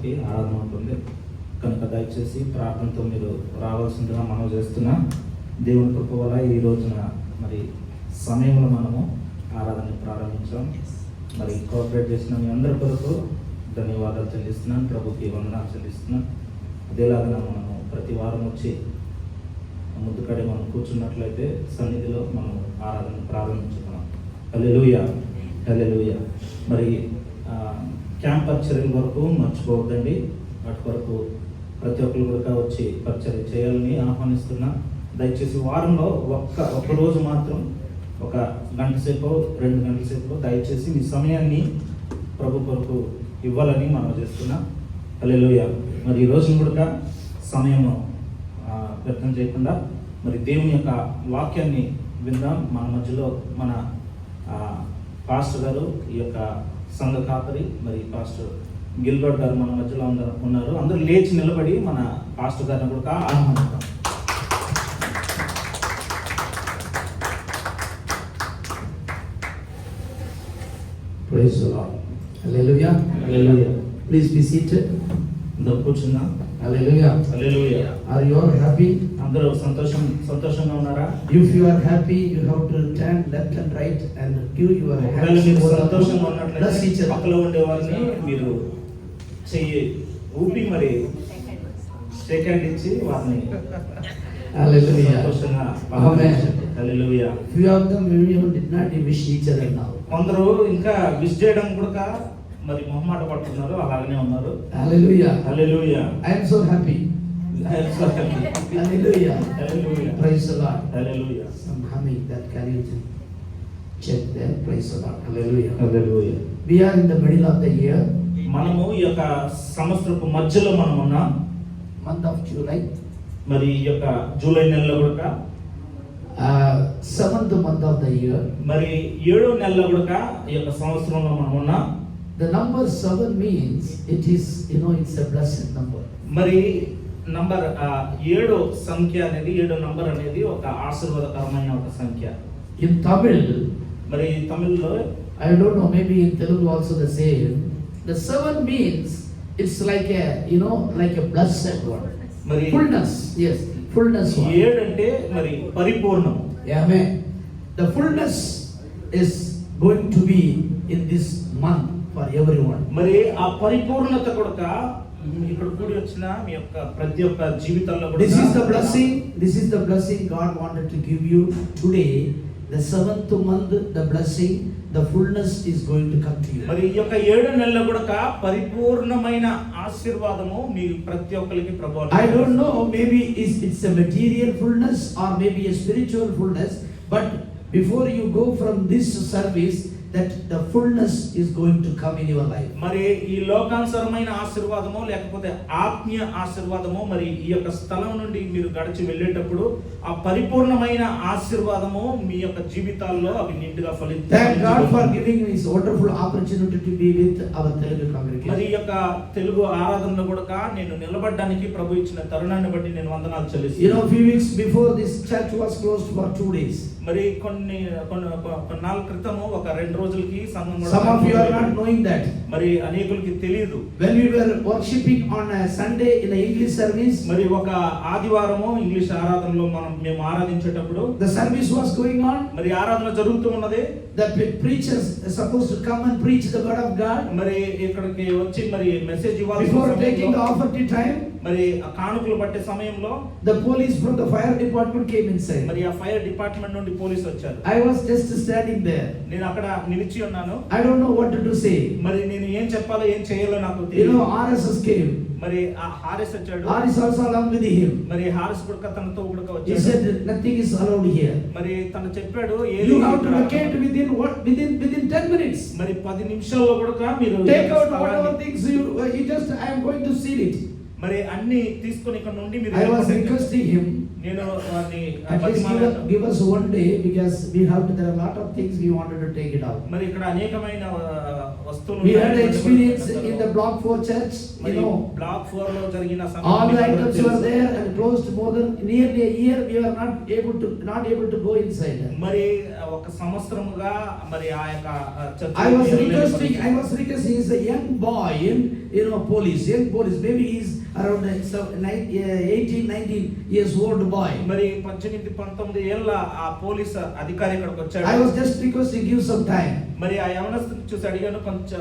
మనకి ఆరాధన ఉంటుంది కనుక దయచేసి ప్రార్థనతో మీరు రావాల్సిందిగా మనం చేస్తున్నా. దేవుని కృప వల్ల ఈ రోజున మరి సమయంలో మనము ఆరాధన ప్రారంభించాం. మరి కోఆపరేట్ చేసిన మీ అందరి కొరకు ధన్యవాదాలు చెల్లిస్తున్నాను. ప్రభుకి వందనాలు చెల్లిస్తున్నాను. అదేలాగా మనము ప్రతి వారం వచ్చి ముందుకడే మనం కూర్చున్నట్లయితే సన్నిధిలో మనం ఆరాధన ప్రారంభించుకున్నాం. హల్లెలూయా, హల్లెలూయా. మరి క్యాంప్ పరిచర్యల వరకు మర్చిపోవద్దండి. వాటి వరకు ప్రతి ఒక్కరు కూడా వచ్చి పరిచర్య చేయాలని ఆహ్వానిస్తున్నా. దయచేసి వారంలో ఒక్క రోజు మాత్రం 1 గంట సేపు 2 గంటల సేపు దయచేసి మీ సమయాన్ని ప్రభు కొరకు ఇవ్వాలని మనం చేస్తున్నాం. హల్లెలూయా. మరి ఈ రోజున కూడా సమయం వ్యర్థం చేయకుండా మరి దేవుని యొక్క వాక్యాన్ని విందాం. మన మధ్యలో మన పాస్టర్ గారు, ఈ యొక్క సంఘ కాపరి మరి పాస్టర్ గిల్బర్ట్ గారు మన మధ్యలో ఉన్నారు. అందరూ లేచి నిలబడి మన పాస్టర్ గారిని కూడా ఆహ్వానిద్దాం. Praise the Lord. Hallelujah. Hallelujah. Please be seated. అందరూ కూర్చుందాం. Hallelujah. Hallelujah. Are you all happy? అందరూ సంతోషంగా ఉన్నారా? If you are happy, you have to turn left and right and give your ఒకవేళ hands మీరు over సంతోషంగా bless ఉన్నట్లయితే each other. పక్కలో ఉండే వారిని మీరు చెయ్యి ఊపి మరి షేక్ హ్యాండ్ ఇచ్చి వారిని Hallelujah. సంతోషంగా Amen. Hallelujah. Few of them maybe did not wish each other now. కొందరు ఇంకా విష్ చేయడం కూడా మరి మొహమాట పడుతున్నారు, అలాగనే ఉన్నారు. Hallelujah. Hallelujah. I am so happy. I am so happy. Hallelujah. Hallelujah. Praise the Lord. Hallelujah. Some humming that can you check there. Praise the Lord. Hallelujah. Hallelujah. We are in the middle of the year. మనము ఈ యొక్క సంవత్సరపు మధ్యలో మనం ఉన్నాం. Month of July. మరి ఈ యొక్క July నెలలో కూడా 7th month of the year. మరి 7వ నెలలో కూడా ఈ యొక్క సంవత్సరంలో మనం ఉన్నాం. The number 7 means it is, it's a blessed number. మరి నంబర్ 7 సంఖ్య అనేది 7 నంబర్ అనేది ఒక ఆశీర్వాదకరమైన ఒక సంఖ్య. In Tamil, మరి తమిళ్లో I don't know, maybe in Telugu also the same. The 7 means it's like a blessed one. మరి Fullness, yes, fullness one. 7 అంటే మరి పరిపూర్ణం. Amen. The fullness is going to be in this month for everyone. మరి ఆ పరిపూర్ణత కూడా ఇక్కడ కూడి వచ్చిన మీ యొక్క ప్రతి ఒక్క జీవితంలో కూడా This is the blessing God wanted to give you today. The 7th month, the blessing, the fullness is going to come to you. మరి ఈ యొక్క 7 నెలల కూడా పరిపూర్ణమైన ఆశీర్వాదము మీ ప్రతి ఒక్కరికి ప్రభువు. I don't know, maybe it's a material fullness or maybe a spiritual fullness, but before you go from this service, that the fullness is going to come in your life. మరి ఈ లోకానుసారమైన ఆశీర్వాదము లేకపోతే ఆత్మీయ ఆశీర్వాదము మరి ఈ యొక్క స్థలం నుండి మీరు గడిచి వెళ్ళేటప్పుడు ఆ పరిపూర్ణమైన ఆశీర్వాదము మీ యొక్క జీవితాల్లో అవి నిండుగా ఫలిస్తాయి. Thank God for giving me this wonderful opportunity to be with our Telugu congregation. మరి ఈ యొక్క తెలుగు ఆరాధనలో కూడా నేను నిలబడడానికి ప్రభు ఇచ్చిన తరుణాన్ని బట్టి నేను వందనాలు చెల్లిస్తున్నాను. Few weeks before this church was closed for 2 days. మరి కొన్నాళ్ళ క్రితము ఒక 2 రోజులకి సంఘం కూడా Some of you are not knowing that. మరి అనేకులకి తెలియదు. When we were worshiping on a Sunday in the English service, మరి ఒక ఆదివారము ఇంగ్లీష్ ఆరాధనలో మేము ఆరాధించేటప్పుడు the service was going on. మరి ఆరాధన జరుగుతూ ఉన్నది. The preachers are supposed to come and preach the word of God. మరి ఇక్కడికి వచ్చి మరి మెసేజ్ ఇవ్వాలి. Before taking the offering time, మరి ఆ కానుకలు పట్టే సమయంలో the police from the fire department came inside. మరి ఆ ఫైర్ డిపార్ట్మెంట్ నుండి పోలీసు వచ్చారు. I was just standing there. నేను అక్కడ నిలిచి ఉన్నాను. I don't know what to say. మరి నేను ఏం చెప్పాలో ఏం చేయాలో నాకు తెలియదు. RSS came. మరి ఆ హారిస్ వచ్చాడు. Haris also along with him. మరి హారిస్ కూడా తనతో కూడా He వచ్చాడు. said nothing is allowed here. మరి తను చెప్పాడు You have to vacate within 10 minutes. మరి 10 నిమిషాల్లో కూడా మీరు Take out whatever things you just I am going to seal it. మరి అన్ని తీసుకొని ఇక్కడ నుండి మీరు I was requesting him. నేను వారిని At least give us one day because there are a lot of things we wanted to take it out. మరి ఇక్కడ అనేకమైన వస్తువులు We had an experience in the Block 4 church, you know. Black 4 లో జరిగిన All the items were there and closed more than nearly a year. We were not able to go inside. మరి ఒక సంవత్సరముగా మరి ఆ యొక్క church I was requesting. He's a young boy in, young police. Maybe he's around 18, 19 years old boy. మరి 18, 19 ఏళ్ల ఆ police అధికారి ఇక్కడికి వచ్చాడు. I was just requesting, give some time. మరి ఆ యవనస్తుని చూసి అడిగాను, కొంచెం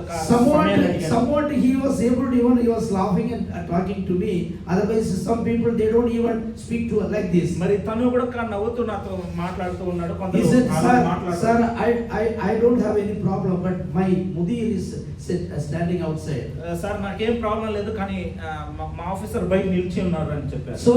Somewhat he was able to, even he was laughing and talking to me. Otherwise some people, they don't even speak to us like this. మరి తను కూడా నవ్వుతూ నాతో మాట్లాడుతూ ఉన్నాడు. He said, sir, I don't have any problem, but my mudir is standing outside. Sir నాకేం problem లేదు, కానీ మా ఆఫీసర్ బయట నిలిచి ఉన్నారు అని చెప్పారు. So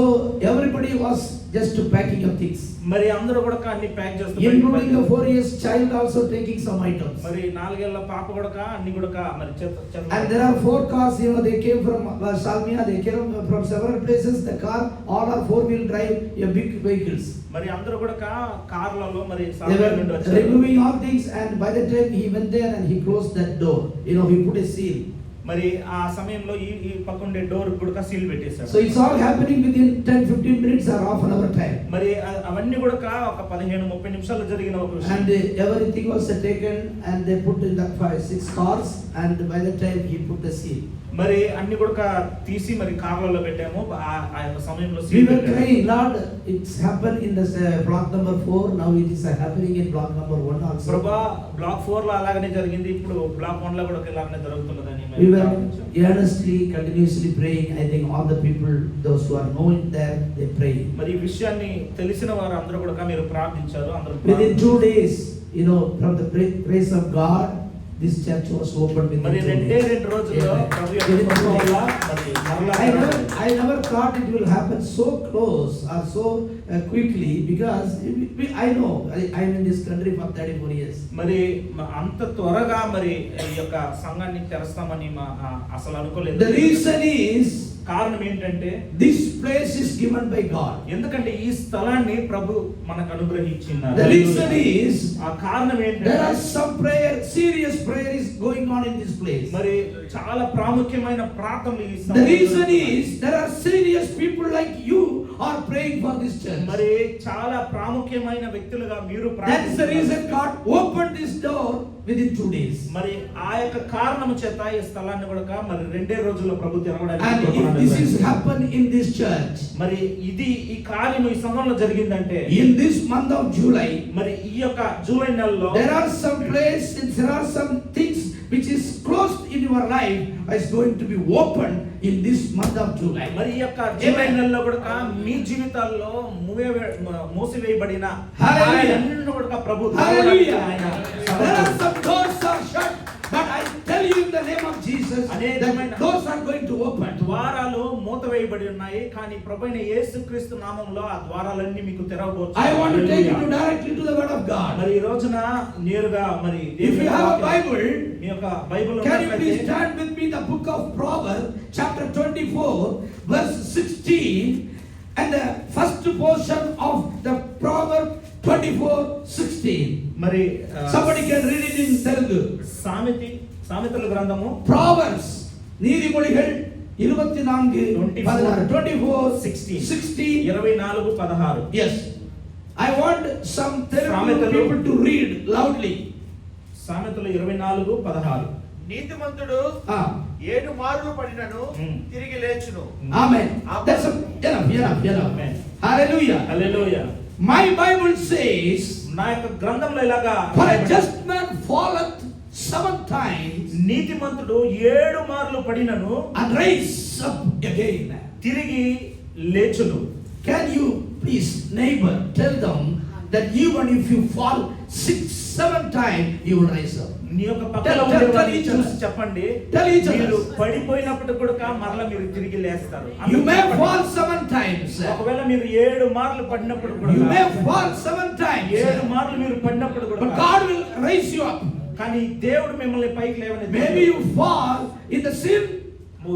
everybody was just packing up things. మరి అందరూ కూడా అన్ని ప్యాక్ చేస్తూ, including the 4 years child also taking some items. మరి 4 ఏళ్ల పాప కూడా అన్ని కూడా మరి చెత్త. And there are 4 cars, they came from Salmia, they came from several places. The car, all are 4-wheel drive, big vehicles. మరి అందరూ కూడా కార్లలో మరి They were removing all things, and by the time he went there and he closed that door, he put a seal. మరి ఆ సమయంలో ఈ పక్కండే door కూడా సీల్ పెట్టేశారు. So it's all happening within 10-15 minutes or half an hour time. మరి అవన్నీ కూడా ఒక 15-30 నిమిషాల్లో జరిగిన ఒక విషయం. And everything was taken and they put in the 5-6 cars, and by the time he put the seal. మరి అన్ని కూడా తీసి మరి కార్లలో పెట్టాము. ఆ యొక్క సమయంలో we were crying, Lord, it's happened in the block number 4, now it is happening in block number 1 also. ప్రభా బ్లాక్ 4 లో అలాగనే జరిగింది, ఇప్పుడు బ్లాక్ 1 లో కూడా ఇలాగనే జరుగుతున్నదని we were earnestly, continuously praying. I think all the people, those who are knowing there, they pray. మరి ఈ విషయాన్ని తెలిసిన వారు అందరూ కూడా మీరు ప్రార్థించారు. అందరూ within 2 days, from the grace of God, this church was opened within 2 days. 2 రోజుల్లో ప్రభు యొక్క కృప వల్ల మరి I never thought it will happen so close or so quickly, because I know I'm in this country for 34 years. మరి అంత త్వరగా మరి ఈ యొక్క సంఘాన్ని తెరస్తామని అసలు అనుకోలేదు. The reason is, కారణం ఏంటంటే this place is given by God. ఎందుకంటే ఈ స్థలాన్ని ప్రభు మనకు అనుగ్రహించినారు. The reason is, ఆ కారణం ఏంటంటే there are some serious prayer is going on in this place. మరి చాలా ప్రాముఖ్యమైన ప్రార్థనలు ఈ The reason is, there are serious people like you are praying for this church. మరి చాలా ప్రాముఖ్యమైన వ్యక్తులుగా మీరు That's the reason God opened this door within 2 days. మరి ఆ యొక్క కారణం చేత ఈ స్థలాన్ని కూడా మరి 2 రోజుల్లో ప్రభు తెరవడానికి. And if this is happened in this church, మరి ఈ కార్యం ఈ సమయంలో జరిగిందంటే in this month of July, మరి ఈ యొక్క జూలై నెలలో there are some places, there are some things which is closed in your life is going to be opened in this month of July. మరి ఈ యొక్క జూలై నెలలో కూడా మీ జీవితాల్లో మూసివేయబడిన కార్యాలన్నీ కూడా ప్రభు Hallelujah. There are some doors are shut, but I tell you in the name of Jesus, that doors are going to open. ద్వారాలు మూతవేయబడి ఉన్నాయి, కానీ ప్రభువైన యేసుక్రీస్తు నామములో ఆ ద్వారాలన్నీ మీకు తెరవబోతున్నాయి. I want to take you directly to the word of God. మరి ఈ రోజున నేరుగా మరి if you have a Bible, మీ యొక్క Bible can you please stand with me the book of Proverbs chapter 24 verse 16, and the first portion of the Proverbs 24:16. మరి somebody can read it in Telugu. సామెతల గ్రంథము Proverbs, నీతిమొழிகள் 24:16. Yes, I want some Telugu people to read loudly. సామెతలు 24:16. నీతిమంతుడు 7 మార్లు పడినను తిరిగి లేచును. Amen. That's enough. Hallelujah. My Bible says, నా యొక్క గ్రంథంలో ఇలాగా, for a just man falleth 7 times, నీతిమంతుడు 7 మార్లు పడినను and rise up again, తిరిగి లేచును. Can you please, neighbor, tell them that even if you fall 6-7 times, you will rise up. నీ యొక్క పక్కన ఉండేవారిని చూసి చెప్పండి, మీరు పడిపోయినప్పుడు కూడా మరలా మీరు తిరిగి లేస్తారు. You may fall 7 times. ఒకవేళ మీరు 7 మార్లు పడినప్పుడు కూడా, you may fall 7 times. 7 మార్లు మీరు పడినప్పుడు కూడా, but God will raise you up. కానీ దేవుడు మిమ్మల్ని పైకి లేవనెత్తుతాడు. Maybe you fall in the sin,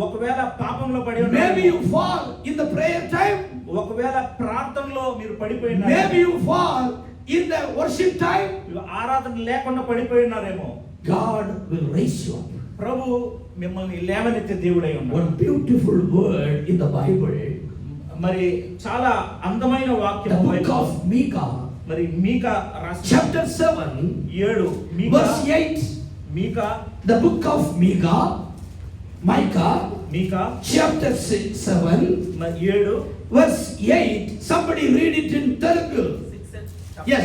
ఒకవేళ పాపంలో పడి ఉన్నారు. maybe you fall in the prayer time, ఒకవేళ ప్రార్థనలో మీరు పడిపోయి ఉన్నారు. maybe you fall in the worship time, ఆరాధన లేకుండా పడిపోయి ఉన్నారేమో. God will raise you up. ప్రభు మిమ్మల్ని లేవనెత్తే దేవుడై ఉన్నాడు. One beautiful word in the Bible, మరి చాలా అందమైన the వాక్యం book of Micah, మరి మీకా రాసిన chapter 7, 7 verse 8. Micah The book of Micah, chapter 7, 7 verse 8. Somebody read it in Telugu. Yes,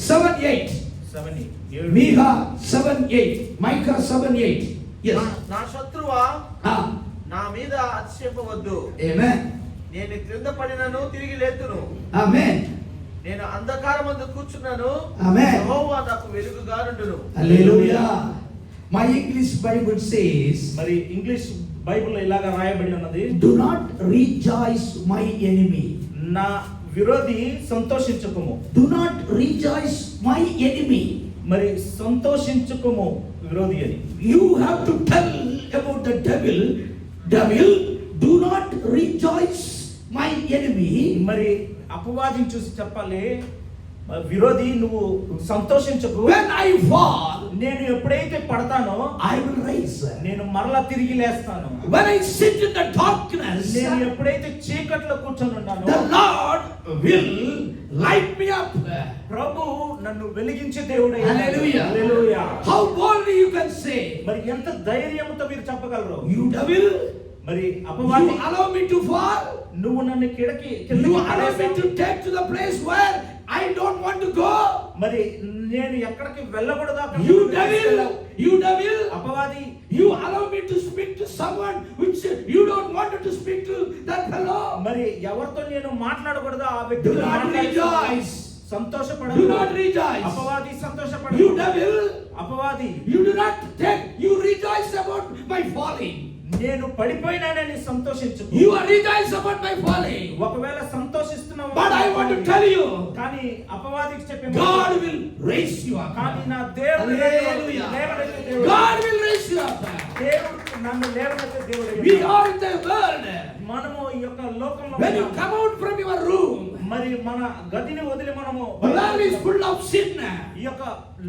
7:8. 7 Micah 7:8. Micah 7:8. Yes. నా శత్రువా Ah, నా మీద అతిశయింపవద్దు. amen. నేను క్రింద పడినను తిరిగి లేతును. Amen. నేను అంధకారమందు కూర్చున్నాను. Amen. యెహోవా నాకు వెలుగుగా నుండును. Hallelujah. My English Bible says, మరి ఇంగ్లీష్ బైబిల్లో ఇలాగా రాయబడి ఉన్నది, do not rejoice my enemy. నా విరోధి సంతోషించుకుము. Do not rejoice my enemy. మరి సంతోషించుకుము విరోధి అని. You have to tell about the devil. Devil, do not rejoice my enemy. మరి అపవాదిని చూసి చెప్పాలి, విరోధి నువ్వు సంతోషించకు. When I fall, నేను ఎప్పుడైతే పడతానో I will rise. నేను మరలా తిరిగి లేస్తాను. When I sit in the darkness, నేను ఎప్పుడైతే చీకట్లో కూర్చొని ఉన్నానో the Lord will light me up. ప్రభు నన్ను వెలిగించే దేవుడే. Hallelujah. Hallelujah. How boldly you can say, మరి ఎంత ధైర్యంతో మీరు చెప్పగలరు, you devil, మరి you అపవాది allow me to fall. నువ్వు నన్ను కిడకి You allow me to take to the place where I don't want to go. మరి నేను ఎక్కడికి వెళ్ళకూడదు అక్కడికి You నువ్వు devil, తీసుకెళ్ళావు. you devil, అపవాది you allow me to speak to someone which you don't want to speak to that fellow. మరి ఎవరితో నేను మాట్లాడకూడదు ఆ Do వ్యక్తితో not rejoice. సంతోషపడదు. Do not rejoice. అపవాది సంతోషపడదు. You devil, అపవాది you do not take, you rejoice about my falling. నేను పడిపోయినానని సంతోషించు. You are rejoice about my falling. ఒకవేళ సంతోషిస్తున్నావు, But I want to tell you, కానీ అపవాదికి చెప్పే God will raise you up. కానీ నా దేవుడు Hallelujah. లేవనెత్తే దేవుడు. God will raise you up. దేవుడు నన్ను లేవనెత్తే దేవుడు. We are in the world. మనము ఈ యొక్క లోకంలో When you ఉన్నాము. come out from your room, మరి మన గదిని వదిలి మనము the world is full of sin. ఈ యొక్క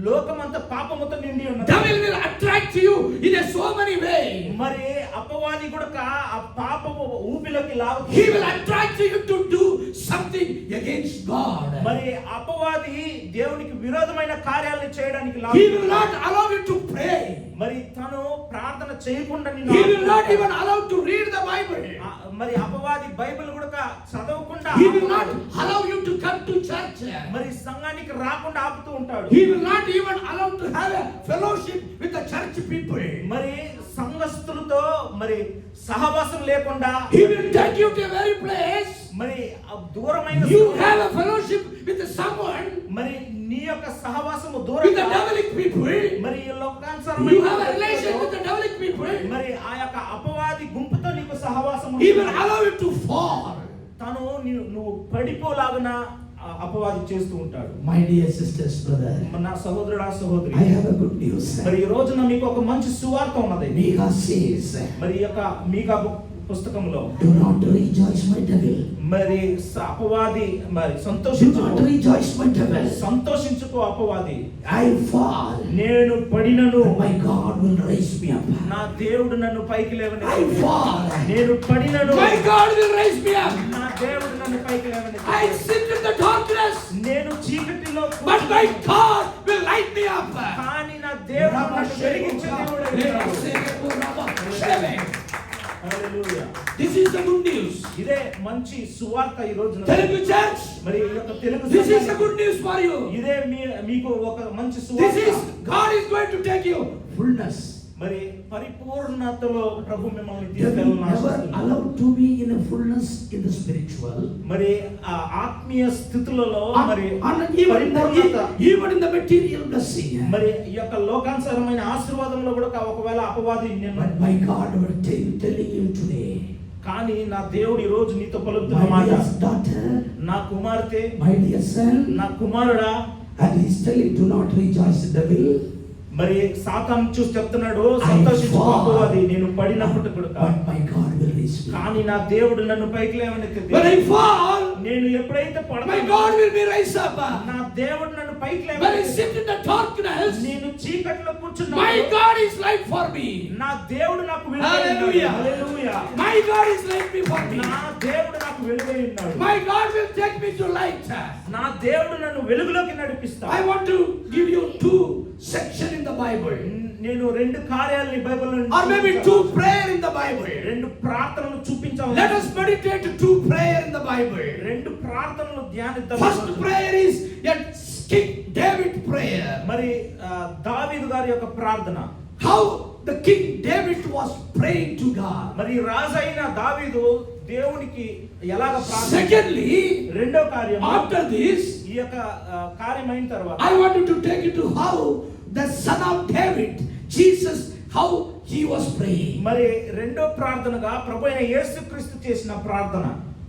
లోకమంతా పాపముతో నిండి ఉన్నది. Devil will attract you in a so many ways. మరి అపవాది కూడా ఆ పాపము ఊపిలోకి లాగు. He will attract you to do something against God. మరి అపవాది దేవునికి విరోధమైన కార్యాలను చేయడానికి He లాగు. will not allow you to pray. మరి తను ప్రార్థన చేయకుండా నిన్ను He will not even allow to read the Bible. మరి అపవాది బైబిల్ కూడా చదవకుండా He will not allow you to come to church. మరి సంఘానికి రాకుండా ఆపుతూ ఉంటాడు. He will not even allow to have a fellowship with the church people. మరి సంఘస్థులతో మరి సహవాసం లేకుండా He will take you to a very place. మరి దూరమైన You have a fellowship with someone, మరి నీ యొక్క సహవాసము with the దూరంగా devilic people. మరి ఈ You లోకానుసారమైన have a relation with the devilic people. మరి ఆ యొక్క అపవాది గుంపుతో నీకు సహవాసం He will ఉంటుంది. allow you to fall. తను నువ్వు పడిపోలాగున అపవాది చేస్తూ ఉంటాడు. My dear sisters, brother, నా సహోదరుడా సహోదరి, I have a good news. మరి ఈ రోజున మీకు ఒక మంచి సువార్త ఉన్నది. Micah says, మరి ఈ యొక్క మీకా పుస్తకంలో do not rejoice my devil. మరి అపవాది మరి Do సంతోషించుకో, not rejoice my devil. సంతోషించుకో అపవాది. I fall. నేను పడినను My God will raise me up. నా దేవుడు నన్ను పైకి I లేవనెత్తి. fall. నేను పడినను My God will raise me up. నా దేవుడు నన్ను పైకి లేవనెత్తి. I sit in the darkness, నేను చీకటిలో but my God will light me up. కానీ నా దేవుడు నన్ను వెలిగించే దేవుడు. హల్లెలూయా. This is the good news. ఇదే మంచి సువార్త ఈ రోజున. Telugu church, మరి ఈ యొక్క తెలుగు this is the సంఘానికి good news for you. ఇదే మీకు ఒక మంచి This సువార్త. is, God is going to take you fullness. మరి పరిపూర్ణతలో ప్రభు మిమ్మల్ని Never తీసుకెళ్ళాలని ఆశిస్తున్నాడు. allowed to be in a fullness in the spiritual. మరి ఆ ఆత్మీయ స్థితులలో మరి And పరిపూర్ణత, even in the material blessing. మరి ఈ యొక్క లోకానుసారమైన ఆశీర్వాదంలో కూడా ఒకవేళ అపవాది నిన్ను, But my God will telling you today, కానీ నా దేవుడు ఈ రోజు నీతో పలుకుతున్న my మాట, dear daughter, నా కుమార్తె, my dear son, నా కుమారుడా, and he's telling, do not rejoice in the devil. మరి సాతాను చూసి చెప్తున్నాడు, సంతోషించు అపవాది, నేను పడినప్పుడు కూడా But my God will raise me. కానీ నా దేవుడు నన్ను పైకి లేవనెత్తితే When I fall, నేను ఎప్పుడైతే my పడతానో God will be raised up. నా దేవుడు నన్ను పైకి When I లేవనెత్తితే sit in the darkness, నేను చీకట్లో my కూర్చున్నాను God is light for me. నా దేవుడు నాకు వెలుగై Hallelujah. ఉన్నాడు. హల్లెలూయా. My God is light before me. నా దేవుడు నాకు వెలుగై ఉన్నాడు. My God will take me to light. నా దేవుడు నన్ను వెలుగులోకి నడిపిస్తాడు. I want to give you two sections in the Bible. నేను రెండు కార్యాలని బైబిల్లో Or maybe two prayer in the Bible. రెండు ప్రార్థనలు చూపించాలి. Let us meditate two prayer in the Bible. రెండు ప్రార్థనలు ధ్యానిద్దాం. First prayer is a King David prayer. మరి దావీదు గారి యొక్క ప్రార్థన. How the King David was praying to God. మరి రాజైన దావీదు దేవునికి ఎలాగ ప్రార్థన. Secondly, రెండో కార్యం, after this, ఈ యొక్క కార్యమైన తర్వాత I want you to take you to how the son of David, Jesus, how he was praying. మరి రెండో ప్రార్థనగా ప్రభువైన యేసుక్రీస్తు చేసిన ప్రార్థన.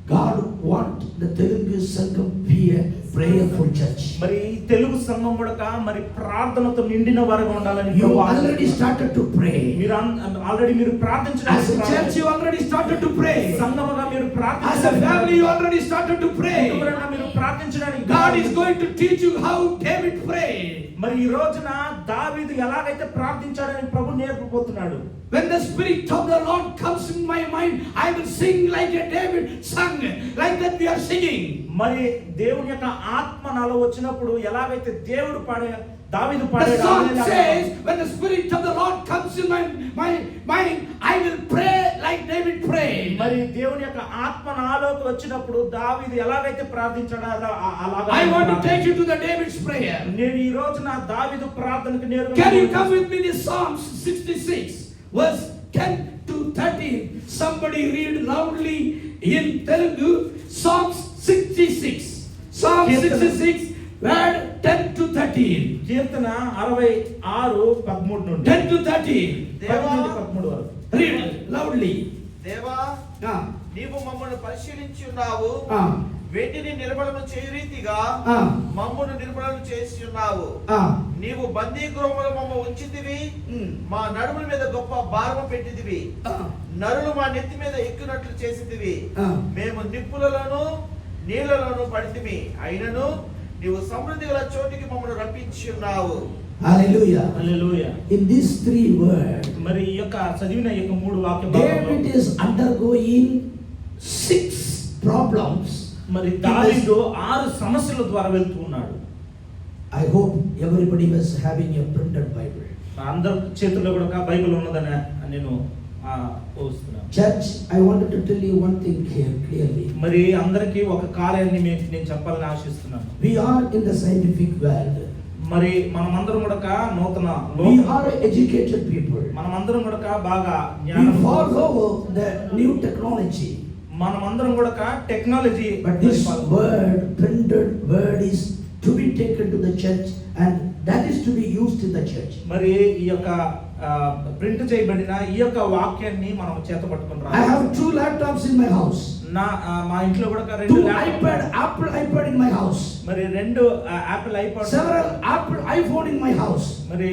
God want the Telugu Sangam be a prayerful church. మరి ఈ తెలుగు సంఘం కూడా మరి ప్రార్థనతో నిండిన వారుగా ఉండాలని You ప్రభువు already started to pray. మీరు ఆల్రెడీ మీరు As ప్రార్థించడానికి a church, you already started to pray. సంఘముగా మీరు As a ప్రార్థించడానికి, family, you already started to pray. కుటుంబరంగా మీరు ప్రార్థించడానికి God is going to teach you how David prayed. మరి ఈ రోజున దావీదు ఎలాగైతే ప్రార్థించాడని ప్రభు నేర్పబోతున్నాడు. When the Spirit of the Lord comes in my mind, I will sing like a David sung, like that we are singing. మరి దేవుని యొక్క ఆత్మ నాలో వచ్చినప్పుడు ఎలాగైతే దేవుడు పాడే దావీదు The పాడాడు song అదే says, when the Spirit of the Lord comes in my mind, I will pray like David prayed. మరి దేవుని యొక్క ఆత్మ నాలోకి వచ్చినప్పుడు దావీదు ఎలాగైతే ప్రార్థించాడో అలాగా I want to take you to the David's prayer. నేను ఈ రోజున దావీదు ప్రార్థనకు Can you నేరుగా come with me to Psalms 66, verse 10 to 13? Somebody read loudly in Telugu, Psalms 66. Psalm 66, word 10 to 13. కీర్తన 66:13 నుండి 10 to 13. 10 నుండి 13 వరకు. Read loudly. దేవా Ah, నీవు మమ్మల్ని పరిశీలించి ఉన్నావు. ah, వెండిని నిర్మలన చేయు రీతిగా ah, మమ్మును నిర్మలన చేసి ఉన్నావు. ah. నీవు బందీ గృహములో మమ్మ ఉంచితివి. మా నడుముల మీద గొప్ప భారము పెట్టిదివి. Ah, నరులు మా నెత్తి మీద ఎక్కినట్లు చేసితివి. ah. మేము నిప్పులలోను నీళ్లలోను పడితిమి. అయినను నీవు సమృద్ధి గల చోటికి మమ్మల్ని రప్పించి ఉన్నావు. Hallelujah. Hallelujah. In these three words, మరి ఈ యొక్క చదివిన ఈ యొక్క 3 వాక్య David భాగాల్లో is undergoing 6 problems. మరి దావీదు 6 సమస్యల ద్వారా వెళ్తూ ఉన్నాడు. I hope everybody was having a printed Bible. అందరి చేతుల్లో కూడా బైబిల్ ఉన్నదని నేను ఊహిస్తున్నాను. Church, I wanted to tell you one thing here clearly. మరి అందరికీ ఒక కార్యాన్ని నేను చెప్పాలని ఆశిస్తున్నాను. We are in the scientific world. మరి మనమందరం కూడా నూతన We are educated people. మనమందరం కూడా బాగా We జ్ఞానం follow the new technology. మనమందరం కూడా technology But this word, printed word, is to be taken to the church, and that is to be used in the church. మరి ఈ యొక్క print చేయబడిన ఈ యొక్క వాక్యాన్ని మనం చేత పట్టుకుని I have 2 laptops in my house. మా ఇంట్లో కూడా 2 2 Apple iPad in my house. మరి 2 Apple iPod, Several Apple iPhone in my house. మరి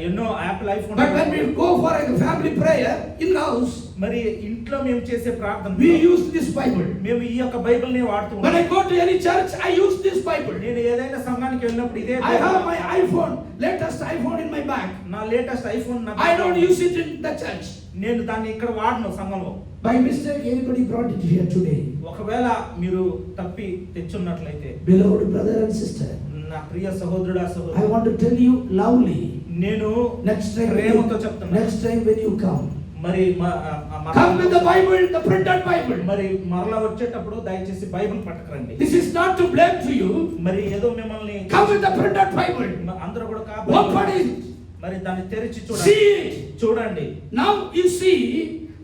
ఎన్నో Apple iPhone. But when we go for a family prayer in house, మరి ఇంట్లో మేము చేసే ప్రార్థన we use this Bible. మేము ఈ యొక్క బైబిల్ ని వాడుతూ When I ఉంటాం. go to any church, I use this Bible. నేను ఏదైనా సంఘానికి వెళ్ళినప్పుడు ఇదే I have my iPhone, latest iPhone in my bag. నా latest iPhone I don't use it in the church. నేను దాన్ని ఇక్కడ వాడను సంఘంలో. By mistake, anybody brought it here today. ఒకవేళ మీరు తప్పి తెచ్చున్నట్లయితే Beloved brother and sister, నా ప్రియ సహోదరుడా I సహోదరి, want to tell you loudly. నేను Next time, ప్రేమతో చెప్తున్నా. next time when you come, మరి come with the Bible, the printed Bible. మరి మరలా వచ్చేటప్పుడు దయచేసి Bible పట్టుకురండి. This is not to blame to you. మరి ఏదో మిమ్మల్ని Come with the printed Bible. అందరూ కూడా Open it. మరి దాన్ని తెరిచి See it. చూడండి. Now you see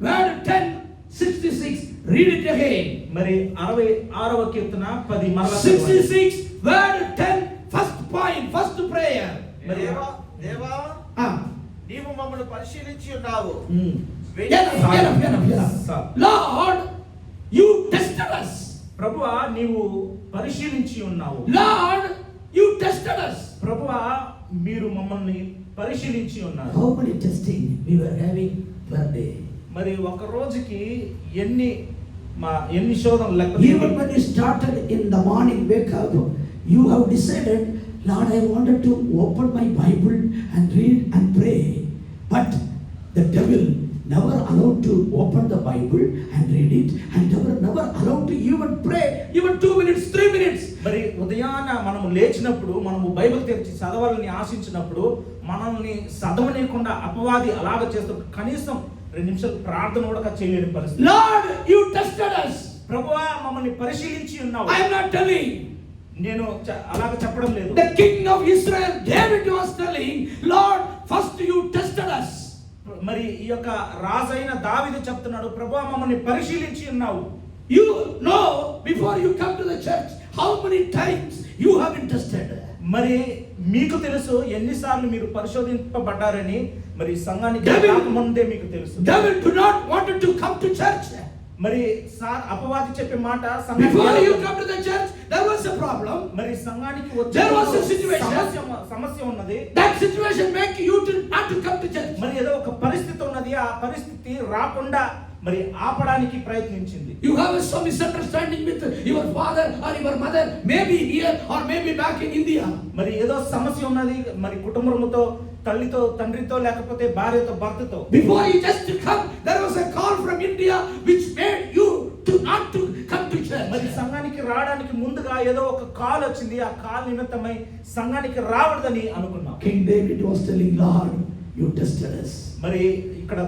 word 10:66. Read it again. మరి 66వ కీర్తన 10 మరలా 66 word 10. First point, first prayer. మరి దేవా దేవా Ah. నీవు మమ్మల్ని పరిశీలించి ఉన్నావు. Enough. Lord, you tested us. ప్రభువా నీవు పరిశీలించి ఉన్నావు. Lord, you tested us. ప్రభువా మీరు మమ్మల్ని పరిశీలించి ఉన్నారు. How many testing we were having per day? మరి ఒక రోజుకి ఎన్ని శోధనలు లెక్క Even when you started in the morning, wake up, you have decided, Lord, I wanted to open my Bible and read and pray. But the devil never allowed to open the Bible and read it, and never allowed to even pray, even 2 minutes, 3 minutes. మరి ఉదయాన మనము లేచినప్పుడు మనము Bible తెరిచి చదవాలని ఆశించినప్పుడు మనల్ని చదవనీయకుండా అపవాది అలాగ చేస్తూ కనీసం 2 నిమిషాలు ప్రార్థన కూడా చేయలేని పరిస్థితి. Lord, you tested us. ప్రభువా మమ్మల్ని పరిశీలించి ఉన్నావు. I am not telling. నేను అలాగ చెప్పడం లేదు. The king of Israel, David, was telling, Lord, first you tested us. మరి ఈ యొక్క రాజైన దావీదు చెప్తున్నాడు, ప్రభువా మమ్మల్ని పరిశీలించి ఉన్నావు. You know before you come to the church how many times you have been tested. మరి మీకు తెలుసు ఎన్నిసార్లు మీరు పరిశోధింపబడ్డారని. మరి సంఘానికి రాకముందే మీకు తెలుసు. Devil do not wanted to come to church. మరి అపవాది చెప్పే మాట Before you come to the church there was a problem. మరి సంఘానికి There was a situation. సమస్య ఉన్నది. That situation make you to not to come to church. మరి ఏదో ఒక పరిస్థితి ఉన్నది. ఆ పరిస్థితి రాకుండా మరి ఆపడానికి ప్రయత్నించింది. You have some misunderstanding with your father or your mother, maybe here or maybe back in India. మరి ఏదో సమస్య ఉన్నది. మరి కుటుంబంతో, తల్లితో, తండ్రితో, లేకపోతే భార్యతో, భర్తతో. Before you just come, there was a call from India which made you to not to come to church. మరి సంఘానికి రావడానికి ముందుగా ఏదో ఒక కాల్ వచ్చింది. ఆ కాల్ నిమిత్తమై సంఘానికి రావడదని అనుకున్నాం. King David was telling, Lord, you tested us. మరి ఇక్కడ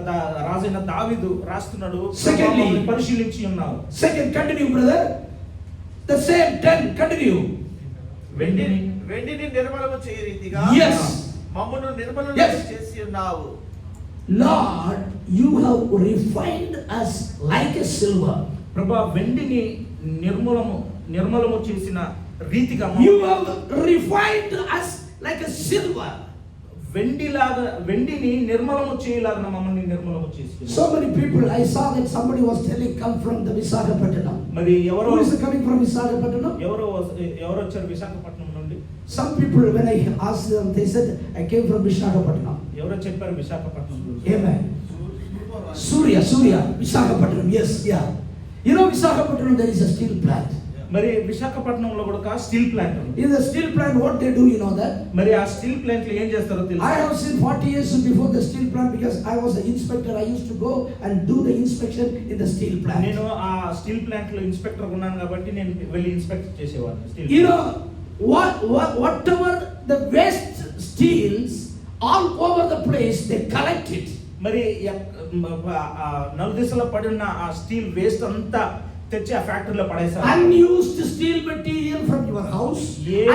రాజైన దావీదు రాస్తున్నాడు, Secondly, పరిశీలించి ఉన్నావు. Second, continue brother. The same 10, continue. వెండిని నిర్మలము చేయ రీతిగా Yes. మమ్మను నిర్మలం చేసి ఉన్నావు. Lord, you have refined us like a silver. ప్రభువా వెండిని నిర్మలము చేసిన రీతిగా You have refined us like a silver. వెండిని నిర్మలము చేయలాగా మమ్మల్ని నిర్మలము చేసి. So many people, I saw that somebody was telling, come from the Visakhapatnam. మరి ఎవరో Who is coming from Visakhapatnam? ఎవరో వచ్చారు విశాఖపట్నం నుండి. Some people, when I asked them, they said, I came from Visakhapatnam. ఎవరో చెప్పారు విశాఖపట్నం నుండి. Amen. Surya, Visakhapatnam. Yes, yeah. You know Visakhapatnam, there is a steel plant. మరి విశాఖపట్నంలో కూడా స్టీల్ ప్లాంట్ ఉంది. In the steel plant, what they do, you know that? మరి ఆ steel plant లో ఏం చేస్తారో తెలుసా? I have seen 40 years before the steel plant because I was an inspector. I used to go and do the inspection in the steel plant. నేను ఆ steel plant లో inspector ఉన్నాను కాబట్టి నేను వెళ్ళి ఇన్స్పెక్ట్ చేసేవాడిని steel. You know whatever the waste steels all over the place, they collect it. మరి నలుదిశలో పడిన ఆ స్టీల్ వేస్ట్ అంతా తెచ్చి ఆ ఫ్యాక్టరీలో పడేశారు. Unused steel material from your house,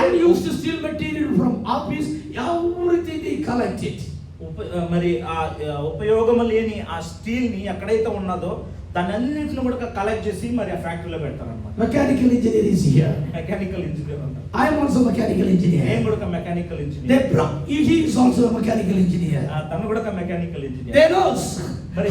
unused steel material from office, everything they collect it. మరి ఆ ఉపయోగం లేని ఆ స్టీల్ ని ఎక్కడైతే ఉన్నదో దాన్ని అన్నింటిని కూడా కలెక్ట్ చేసి మరి ఆ ఫ్యాక్టరీలో పెడతారు అన్నమాట. Mechanical engineer is here. Mechanical engineer అంటారు. I am also mechanical engineer. నేను కూడా mechanical engineer. He is also a mechanical engineer. తను కూడా mechanical engineer. They knows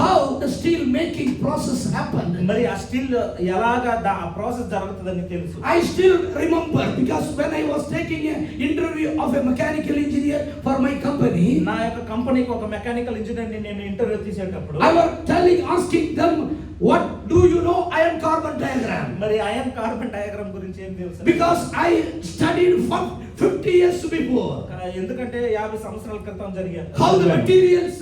how the steel making process happened. మరి ఆ స్టీల్ ఎలాగా ఆ ప్రాసెస్ జరుగుతుందని తెలుసు. I still remember because when I was taking an interview of a mechanical engineer for my company, నా యొక్క కంపెనీకి ఒక మెకానికల్ ఇంజనీర్ ని నేను ఇంటర్వ్యూ తీసేటప్పుడు I was asking them, what do you know iron carbon diagram? మరి ion carbon diagram గురించి ఏం తెలుసు? Because I studied for 50 years before. ఎందుకంటే 50 సంవత్సరాల క్రితం జరిగాయి. How the materials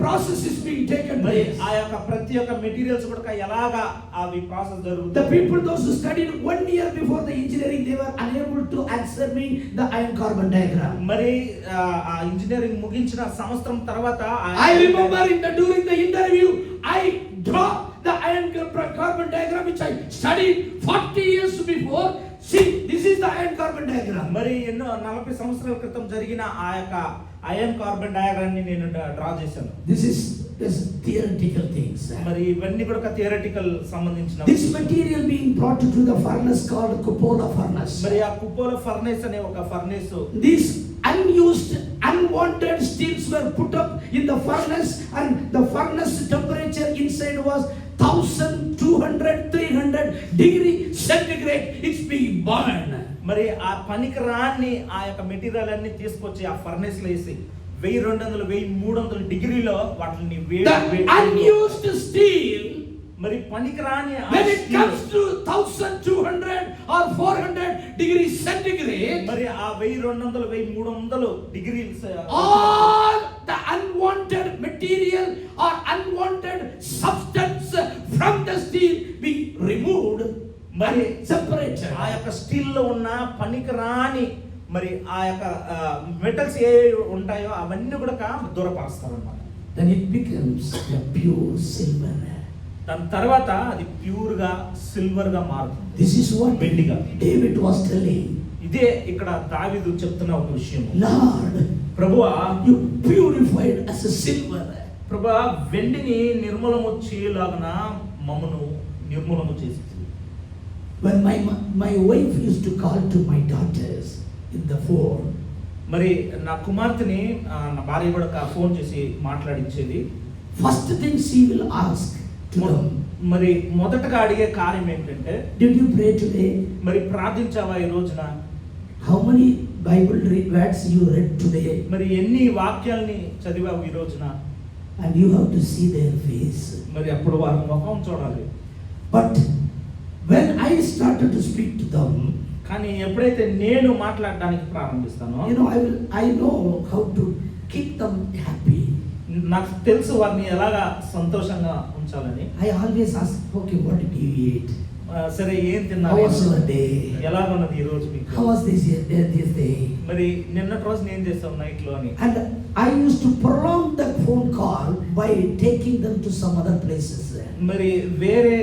process is being taken place. ఆ యొక్క ప్రతి ఒక్క మెటీరియల్స్ కూడా ఎలాగా అవి ప్రాసెస్ జరుగుతుంది. The people those who studied 1 year before the engineering, they were unable to answer me the iron carbon diagram. మరి ఆ ఇంజనీరింగ్ ముగించిన సంవత్సరం తర్వాత I remember during the interview I draw the iron carbon diagram which I studied 40 years before. See, this is the iron carbon diagram. మరి ఎన్నో 40 సంవత్సరాల క్రితం జరిగిన ఆ యొక్క అయాన్ కార్బన్ డయాగ్రామ్ ని నేను డ్రా చేశాను. This is theoretical things. మరి ఇవన్నీ కూడా థియరిటికల్ సంబంధించిన. This material being brought to the furnace called cupola furnace. మరి ఆ కుపోలా ఫర్నేస్ అనే ఒక furnace. These unused, unwanted steels were put up in the furnace, and the furnace temperature inside was 1200-300 degree centigrade. It's being burned. మరి ఆ పనికిరాన్ని ఆ యొక్క material అన్ని తీసుకొచ్చి ఆ ఫర్నేస్ లో వేసి 1200 1300 డిగ్రీలో వాటిని The unused steel, మరి పనికిరాని when it comes to 1200 or 400 degrees centigrade, మరి ఆ 1200 1300 degrees all the unwanted material or unwanted substance from the steel be removed, మరి separated. ఆ యొక్క స్టీల్ లో ఉన్న పనికిరాని మరి ఆ యొక్క మెటల్స్ ఏ ఉంటాయో అవన్నీ కూడా దూరపరుస్తారు అన్నమాట. Then it becomes the pure silver. దాని తర్వాత అది ప్యూర్ గా సిల్వర్ గా మారుతుంది. This is what వెండిగా. David was telling. ఇదే ఇక్కడ దావీదు చెప్తున్న ఒక విషయం. Lord, ప్రభువా, you purified as a silver. ప్రభువా, వెండిని నిర్మూలము చేయలాగన మమ్మను నిర్మూలము చేసింది. When my wife used to call to my daughters in the phone, మరి నా కుమార్తెని నా భార్య కూడా ఫోన్ చేసి మాట్లాడించేది. first thing she will ask to them, మరి మొదటగా అడిగే కార్యం ఏంటంటే, did you pray today? మరి ప్రార్థించావా ఈ రోజున? How many Bible words you read today? మరి ఎన్ని వాక్యాల్ని చదివావు ఈ రోజున? And you have to see their face. మరి అప్పుడు వారి ముఖం చూడాలి. But when I started to speak to them, కానీ ఎప్పుడైతే నేను మాట్లాడడానికి ప్రారంభిస్తానో, I know how to keep them happy. నాకు తెలుసు వారిని ఎలాగా సంతోషంగా ఉంచాలని. I always ask, okay, what did you eat? సరే ఏం How తిన్నారు? was your day? ఎలాగున్నది ఈ రోజు మీకు? How was this day? మరి నిన్నటి రోజు నేను చేస్తాం నైట్ లో అని. And I used to prolong the phone call by taking them to some other places. మరి వేరే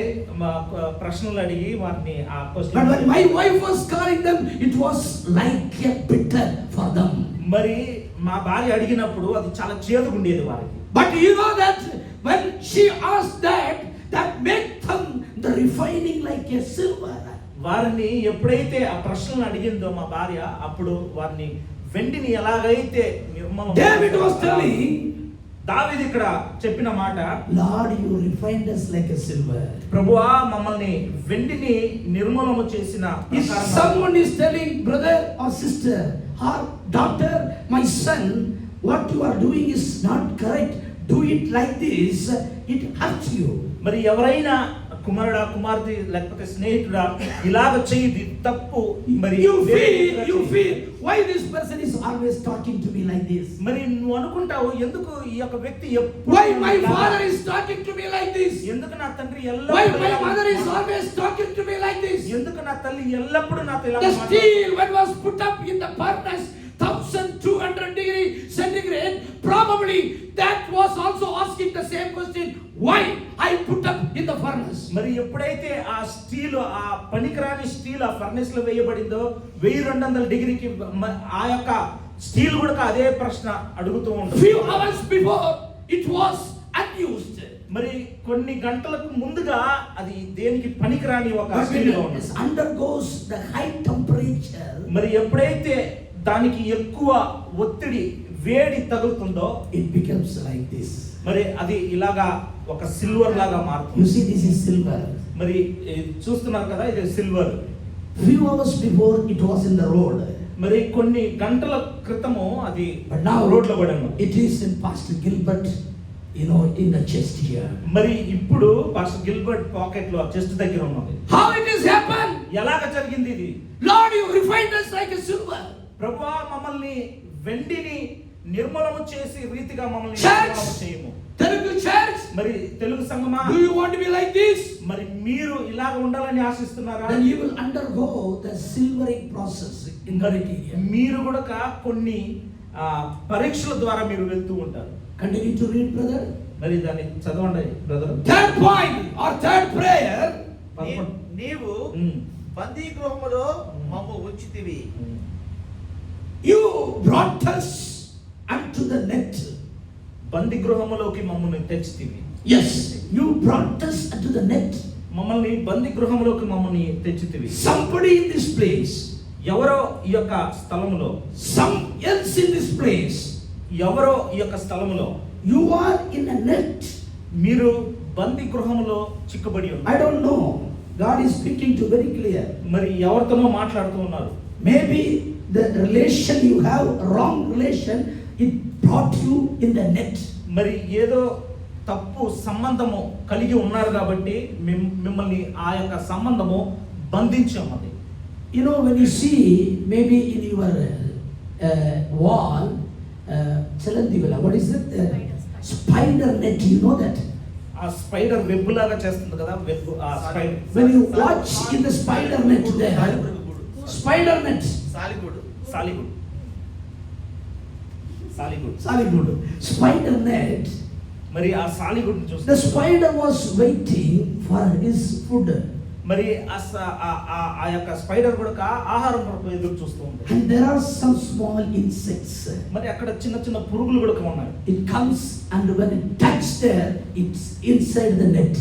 ప్రశ్నలు అడిగి వారిని ఆ But when my wife was calling them, it was like a bitter for them. మరి మా భార్య అడిగినప్పుడు అది చాలా చేదుగా ఉండేది వారికి. But you know that when she asked that make them The refining like a silver. వారిని ఎప్పుడైతే ఆ ప్రశ్నలు అడిగిందో మా భార్య, అప్పుడు వారిని వెండిని ఎలాగైతే నిర్మలం. David was telling, దావీదు ఇక్కడ చెప్పిన మాట, Lord, you refined us like a silver. ప్రభువా, మమ్మల్ని వెండిని నిర్మూలము చేసిన if someone is telling, brother or sister or daughter, my son, what you are doing is not correct, do it like this, it hurts you. మరి ఎవరైనా కుమారుడా, కుమార్తె, లేకపోతే స్నేహితుడా ఇలాగ చేయది తప్పు, మరి you feel why this person is always talking to me like this, మరి నువ్వు అనుకుంటావు, ఎందుకు ఈ యొక్క వ్యక్తి why my father is talking to me like this, ఎందుకు నా తండ్రి why my mother is always talking to me like this, ఎందుకు నా తల్లి ఎల్లప్పుడూ నాతో ఇలా the steel when was put up in the furnace 1200 degree centigrade, probably that was also asking the same question, why I put up in the furnace. మరి ఎప్పుడైతే ఆ steel, ఆ పనికిరాని స్టీల్ ఆ ఫర్నెస్ లో వేయబడిందో 1200 డిగ్రీకి ఆ యొక్క స్టీల్ కూడా అదే ప్రశ్న అడుగుతూ ఉంటుంది. Few hours before it was unused. మరి కొన్ని గంటలకు ముందుగా అది దేనికి పనికిరాని ఒక But స్టీల్ లో when ఉంది. it undergoes the high temperature, మరి ఎప్పుడైతే దానికి ఎక్కువ ఒత్తిడి, వేడి తగులుతుందో, it becomes like this. మరి అది ఇలాగా ఒక సిల్వర్ లాగా మారుతుంది. You see, this is silver. మరి చూస్తున్నారు కదా, ఇది silver. Few hours before it was in the road. మరి కొన్ని గంటల క్రితము అది But now రోడ్లో పడింది. it is in Pastor Gilbert, in the chest here. మరి ఇప్పుడు పాస్టర్ గిల్బర్ట్ పాకెట్ లో చెస్ట్ దగ్గర ఉన్నది. How it has happened? ఎలాగ జరిగింది ఇది? Lord, you refined us like a silver. ప్రభువా, మమ్మల్ని వెండిని నిర్మూలము చేసి రీతిగా మమ్మల్ని Church! నిర్మూలము చేయము. Telugu church, మరి తెలుగు సంఘమా, do you want to be like this? మరి మీరు ఇలాగ ఉండాలని ఆశిస్తున్నారా? Then you will undergo the silvering process in the material. మీరు కూడా కొన్ని పరీక్షల ద్వారా మీరు వెళ్తూ ఉంటారు. Continue to read, brother. మరి దాన్ని చదవండి brother. Third point or third prayer, నీవు బందీ గృహములో మమ్ము ఉంచితివి. you brought us unto the net. బందీ గృహములోకి మమ్మల్ని తెచ్చితివి. Yes, you brought us unto the net. మమ్మల్ని బందీ గృహములోకి మమ్మల్ని తెచ్చితివి. Somebody in this place, ఎవరో ఈ యొక్క స్థలములో, some else in this place, ఎవరో ఈ యొక్క స్థలములో, You are in a net. మీరు బందీ గృహములో చిక్కుబడి I ఉన్నారు. don't know. God is speaking to very clear. మరి ఎవరితోనో మాట్లాడుతూ ఉన్నారు. Maybe the relation you have, wrong relation, it brought you in the net. మరి ఏదో తప్పు సంబంధము కలిగి ఉన్నారు కాబట్టి మిమ్మల్ని ఆ యొక్క సంబంధము బంధించమది. You know, when you see maybe in your wall, Chalandivila, what is it? Spider net, you know that? ఆ స్పైడర్ వెబ్ లాగా చేస్తుంది కదా, వెబ్ ఆ spider. When you watch in the spider net there, spider net, సాలిగూడు సాలిగుడ్ సాలిగుడ్ Saligudu, spider net. మరి ఆ సాలిగుడ్ The చూస్తే spider was waiting for his food, మరి ఆ యొక్క స్పైడర్ కూడా ఆహారం కొరకు ఎదురు చూస్తూ ఉంది. and there are some small insects. మరి అక్కడ చిన్న చిన్న పురుగులు కూడా ఉన్నాయి. It comes and when it touches there, it's inside the net.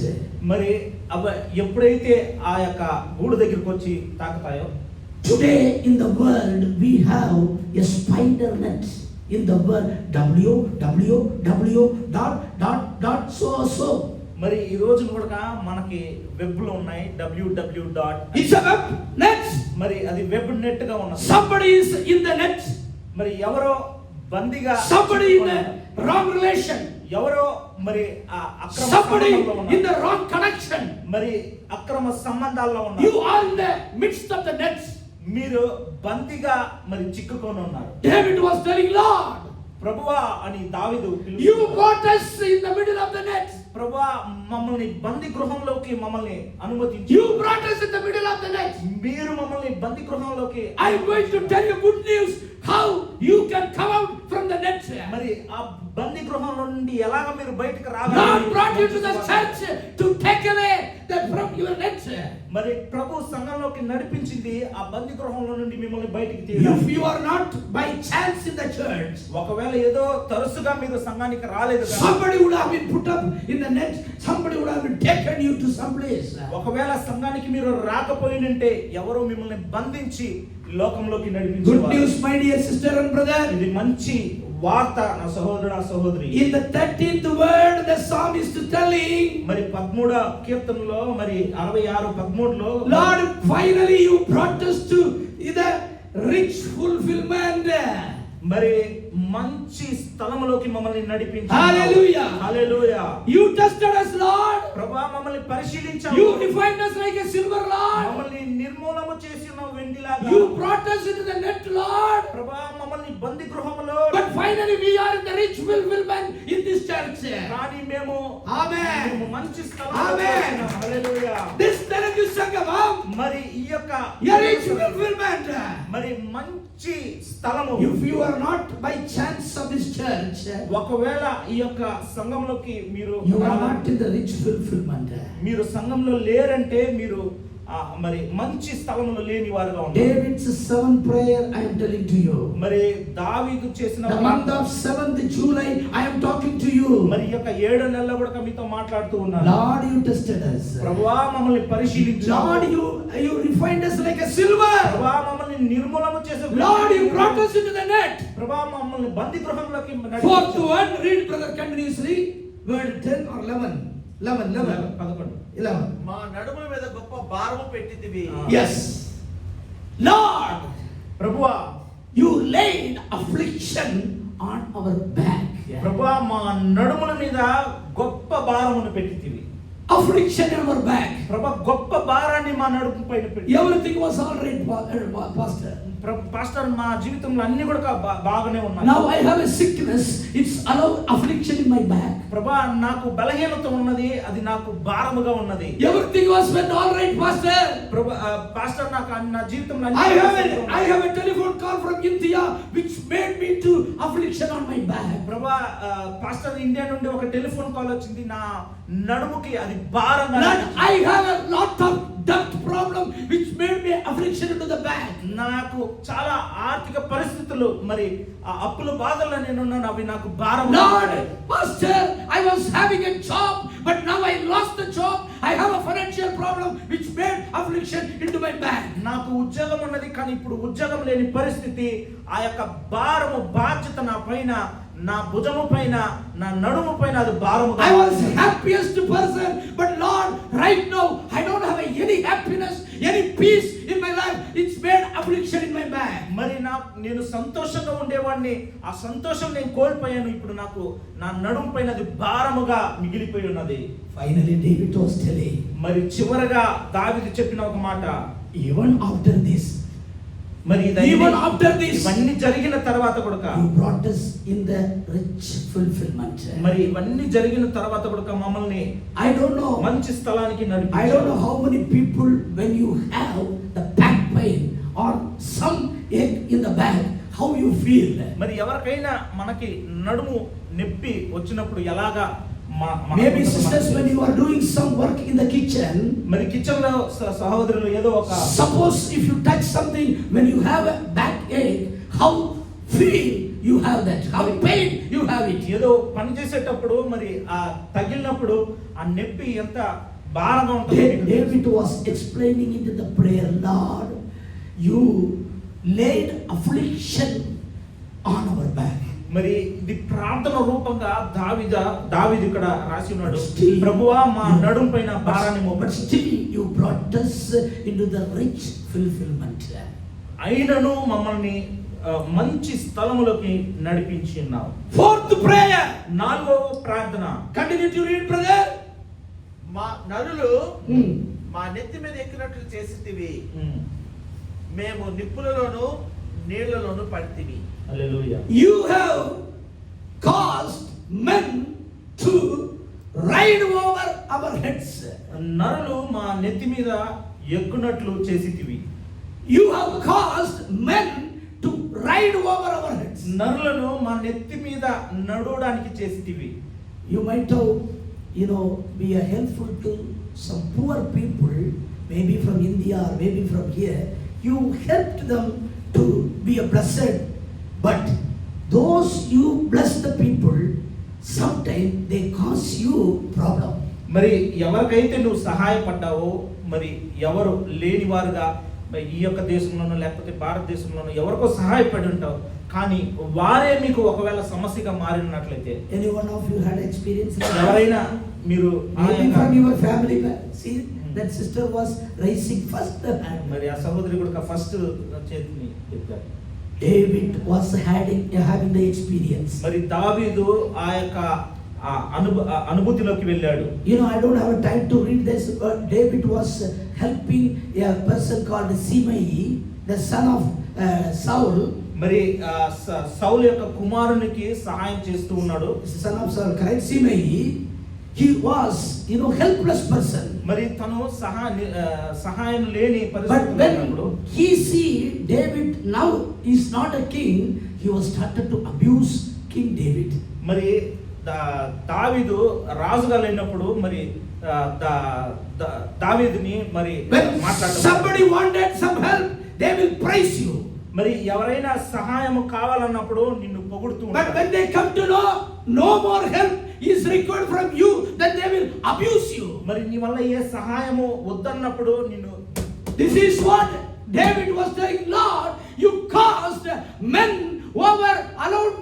మరి అవి ఎప్పుడైతే ఆ యొక్క గూడు దగ్గరికి వచ్చి తాకుతాయో, Today in the world we have a spider net. In the world, www dot so. మరి ఈ రోజు కూడా మనకి వెబ్ లో ఉన్నాయి www. It's a web net. మరి అది వెబ్ నెట్ గా ఉన్నది. Somebody is in the net. మరి ఎవరో బందిగా, Somebody in a wrong relation. ఎవరో మరి ఆ అక్రమ Somebody సంబంధంలో in ఉన్నారు. the wrong connection. మరి అక్రమ సంబంధాల్లో You ఉన్నారు. are in the midst of the net. మీరు బందిగా మరి చిక్కుకొని ఉన్నారు. David was telling, Lord, ప్రభువా అని దావీదు you పిలుస్తున్నాడు. brought us in the middle of the net. ప్రభువా మమ్మల్ని బంది గృహంలోకి మమ్మల్ని అనుమతించి, You brought us in the middle of the net. మీరు మమ్మల్ని బంది గృహంలోకి I'm going to tell you good news how you can come out from the net. మరి ఆ బంది గృహంలో నుండి ఎలాగ మీరు బయటకు God రాగలరు? brought you to the church to take away that from your net. మరి ప్రభు సంఘంలోకి నడిపించింది ఆ బంది గృహంలో నుండి మిమ్మల్ని బయటికి తీయడానికి. If you are not by chance in the church, ఒకవేళ ఏదో తరచుగా మీరు సంఘానికి రాలేదు కదా, somebody would have been put up in the net. Somebody would have been taken you to some place. ఒకవేళ సంఘానికి మీరు రాకపోయినంటే ఎవరో మిమ్మల్ని బంధించి లోకంలోకి Good నడిపించేవారు. news, my dear sister and brother. ఇది మంచి వార్త నా సహోదరుడా సహోదరి. In the 13th word, the psalmist is telling, మరి 13వ కీర్తనలో మరి 66:13లో, Lord, finally you brought us to the rich fulfillment. మరి మంచి స్థలములోకి మమ్మల్ని నడిపించారు. Hallelujah. Hallelujah. You tested us, Lord. ప్రభువా మమ్మల్ని పరిశీలించావు. You refined us like a silver, Lord. మమ్మల్ని నిర్మూలము చేసిన వెండిలాగా. You brought us into the net, Lord. ప్రభువా మమ్మల్ని బంది గృహములో, But finally we are in the rich fulfillment in this church. కానీ మేము Amen. మేము మంచి స్థలంలో Amen. ఉన్నాం. హల్లెలూయా. This Telugu Sangamam, మరి ఈ యొక్క a rich fulfillment. మరి మంచి స్థలము. If you are not by chance of this church, ఒకవేళ ఈ యొక్క సంఘంలోకి మీరు You are not in the rich fulfillment. మీరు సంఘంలో లేరంటే మీరు మరి మంచి స్థలంలో లేని వారుగా ఉన్నారు. David's 7th prayer, I am telling to you. మరి దావీదు చేసిన The month of 7th July, I am talking to you. మరి ఈ యొక్క 7 నెలల కూడా మీతో మాట్లాడుతూ ఉన్నాను. Lord, you tested us. ప్రభువా మమ్మల్ని పరిశీలించావు. Lord, you refined us like a silver. ప్రభువా మమ్మల్ని నిర్మూలము చేసే, Lord, you brought us into the net. ప్రభువా మమ్మల్ని బంది గృహంలోకి Fourth one, read brother continuously, word 10 or 11. 11. 11. మా నడుముల మీద గొప్ప భారము పెట్టితివి. Yes. Lord, ప్రభువా you laid affliction on our back. ప్రభువా మా నడుముల మీద గొప్ప భారమును పెట్టితివి. Affliction on our back. ప్రభువా గొప్ప భారాన్ని మా నడుము పైన పెట్టి. Everything was all right, pastor. Pastor మా జీవితంలో అన్ని కూడా బాగానే ఉన్నాయి. Now I have a sickness, it's allowed affliction in my back. ప్రభువా నాకు బలహీనత ఉన్నది, అది నాకు భారముగా ఉన్నది. Everything was went all right, pastor. Pastor నాకు నా జీవితంలో I have a telephone call from India which made me to affliction on my back. ప్రభువా పాస్టర్ ఇండియా నుండి ఒక టెలిఫోన్ కాల్ వచ్చింది, నా నడుముకి అది భారంగా. Lord, I have a lot of debt problem which made me affliction into the back. నాకు చాలా ఆర్థిక పరిస్థితులు, మరి ఆ అప్పుల బాధల్లో నేను ఉన్నాను, అవి నాకు భారం. Lord, pastor, I was having a job but now I lost the job. I have a financial problem which made affliction into my back. నాకు ఉద్యోగం ఉన్నది కానీ ఇప్పుడు ఉద్యోగం లేని పరిస్థితి, ఆ యొక్క భారము బాధ్యత నా పైన, నా భుజము పైన, నా నడుము పైన అది భారము. I was happiest person, but Lord, right now I don't have any happiness, any peace in my life. It's made affliction in my back. మరి మరి నేను సంతోషంగా ఉండేవాడిని, ఆ సంతోషం నేను కోల్పోయాను. ఇప్పుడు నాకు నా నడుము పైన అది భారముగా మిగిలిపోయి ఉన్నది. Finally, David was telling, మరి చివరగా దావీదు చెప్పిన ఒక మాట, even after this, మరి even after this, ఇవన్నీ జరిగిన తర్వాత కూడా you brought us in the rich fulfillment. మరి ఇవన్నీ జరిగిన తర్వాత కూడా మమ్మల్ని I don't know, మంచి స్థలానికి I don't నడిపించారు. know how many people, when you have the back pain or some ache in the back, how you feel. మరి ఎవరికైనా మనకి నడుము నొప్పి వచ్చినప్పుడు ఎలాగా Maybe sisters, when you are doing some work in the kitchen, మరి kitchen లో సహోదరులు ఏదో ఒక suppose if you touch something, when you have a back ache, how feel you have that, how pain you have it. ఏదో పని చేసేటప్పుడు మరి ఆ తగిలినప్పుడు ఆ నొప్పి ఎంత భారంగా ఉంటుంది. David was explaining into the prayer, Lord, you laid affliction on our back. మరి ఇది ప్రార్థన రూపంగా దావీదు ఇక్కడ రాసి ఉన్నాడు, Still, ప్రభువా మా నడుము పైన భారాన్ని but మోపండి. still you brought us into the rich fulfillment. అయినను మమ్మల్ని మంచి స్థలములోకి నడిపించి ఉన్నావు. Fourth prayer. 4వ ప్రార్థన. Continue to read, brother. మా నరులు మా నెత్తి మీద ఎక్కినట్లు చేసితివి, మేము నిప్పులలోను నీళ్లలోను పడితివి. హల్లెలూయా. You have caused men to ride over our heads. నరులు మా నెత్తి మీద ఎక్కునట్లు చేసితివి. You have caused men to ride over our heads. నరులను మా నెత్తి మీద నడవడానికి చేసితివి. You might have, be a helpful to some poor people, maybe from India or maybe from here. You helped them to be a blessed, but those you bless the people, sometimes they cause you problem. మరి ఎవరికైతే నువ్వు సహాయపడ్డావో, మరి ఎవరు లేనివారుగా ఈ యొక్క దేశంలోనూ లేకపోతే భారతదేశంలోనూ ఎవరికో సహాయపడి ఉంటావు, కానీ వారే మీకు ఒకవేళ సమస్యగా మారినట్లయితే, Any one of you had experience? ఎవరైనా మీరు Maybe from your family. See, that sister was raising first the hand. మరి ఆ సహోదరి కూడా ఫస్ట్ చేతిని ఎత్తారు. David was having the experience. మరి దావీదు ఆ యొక్క అనుభూతిలోకి వెళ్ళాడు. I don't have time to read this, but David was helping a person called Simei, the son of Saul. మరి సౌలు యొక్క కుమారునికి సహాయం చేస్తూ ఉన్నాడు. Son of Saul, correct? Simei. He was, helpless person. మరి తను సహాయం లేని But పరిస్థితిలో when ఉన్నప్పుడు he see David now is not a king, he was started to abuse King David. మరి దావీదు రాజుగా లేనప్పుడు మరి దావీదుని మరి When మాట్లాడతారు. somebody wanted some help, they will praise you. మరి ఎవరైనా సహాయం కావాలన్నప్పుడు నిన్ను పొగుడుతూ But ఉంటారు. when they come to know no more help is required from you, then they will abuse you. మరి నీ వల్ల ఏ సహాయము వద్దన్నప్పుడు నిన్ను This is what David was saying, Lord, you caused men over allowed